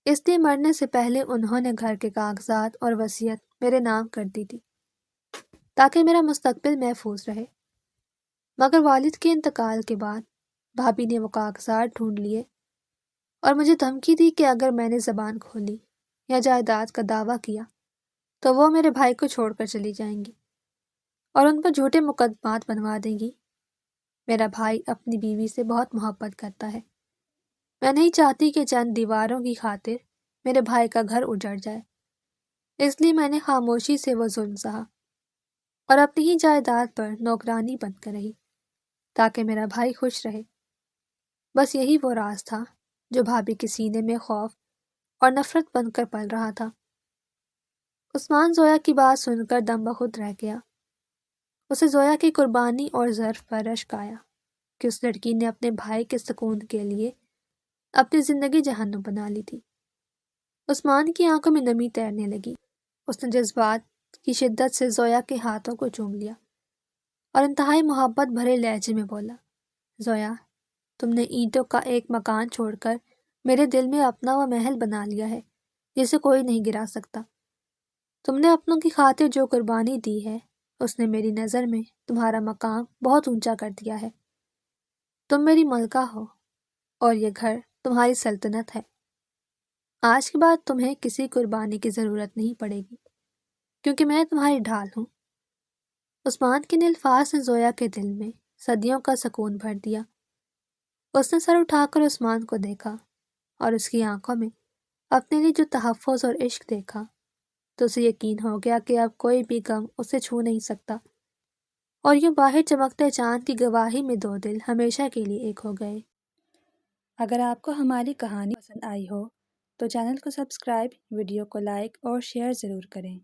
اس لیے مرنے سے پہلے انہوں نے گھر کے کاغذات اور وصیت میرے نام کر دی تھی تاکہ میرا مستقبل محفوظ رہے۔ مگر والد کے انتقال کے بعد بھابھی نے وہ کاغذات ڈھونڈ لیے اور مجھے دھمکی دی کہ اگر میں نے زبان کھولی یا جائیداد کا دعویٰ کیا تو وہ میرے بھائی کو چھوڑ کر چلی جائیں گی اور ان پر جھوٹے مقدمات بنوا دیں گی۔ میرا بھائی اپنی بیوی سے بہت محبت کرتا ہے، میں نہیں چاہتی کہ چند دیواروں کی خاطر میرے بھائی کا گھر اجڑ جائے، اس لیے میں نے خاموشی سے وہ ظلم سہا اور اپنی ہی جائیداد پر نوکرانی بن کر رہی تاکہ میرا بھائی خوش رہے۔ بس یہی وہ راز تھا جو بھابھی کے سینے میں خوف اور نفرت بن کر پل رہا تھا۔ عثمان زویا کی بات سن کر دم بخود رہ گیا۔ اسے زویا کی قربانی اور ظرف پر رشک آیا کہ اس لڑکی نے اپنے بھائی کے سکون کے لیے اپنی زندگی جہنم بنا لی تھی۔ عثمان کی آنکھوں میں نمی تیرنے لگی، اس نے جذبات کی شدت سے زویا کے ہاتھوں کو چوم لیا اور انتہائی محبت بھرے لہجے میں بولا، زویا، تم نے اینٹوں کا ایک مکان چھوڑ کر میرے دل میں اپنا وہ محل بنا لیا ہے جسے کوئی نہیں گرا سکتا۔ تم نے اپنوں کی خاطر جو قربانی دی ہے اس نے میری نظر میں تمہارا مقام بہت اونچا کر دیا ہے۔ تم میری ملکہ ہو اور یہ گھر تمہاری سلطنت ہے۔ آج کے بعد تمہیں کسی قربانی کی ضرورت نہیں پڑے گی کیونکہ میں تمہاری ڈھال ہوں۔ عثمان کے الفاظ نے زویا کے دل میں صدیوں کا سکون بھر دیا۔ اس نے سر اٹھا کر عثمان کو دیکھا اور اس کی آنکھوں میں اپنے لیے جو تحفظ اور عشق دیکھا تو اسے یقین ہو گیا کہ اب کوئی بھی غم اسے چھو نہیں سکتا، اور یوں باہر چمکتے چاند کی گواہی میں دو دل ہمیشہ کے لیے ایک ہو گئے۔ اگر آپ کو ہماری کہانی پسند آئی ہو تو چینل کو سبسکرائب، ویڈیو کو لائک اور شیئر ضرور کریں۔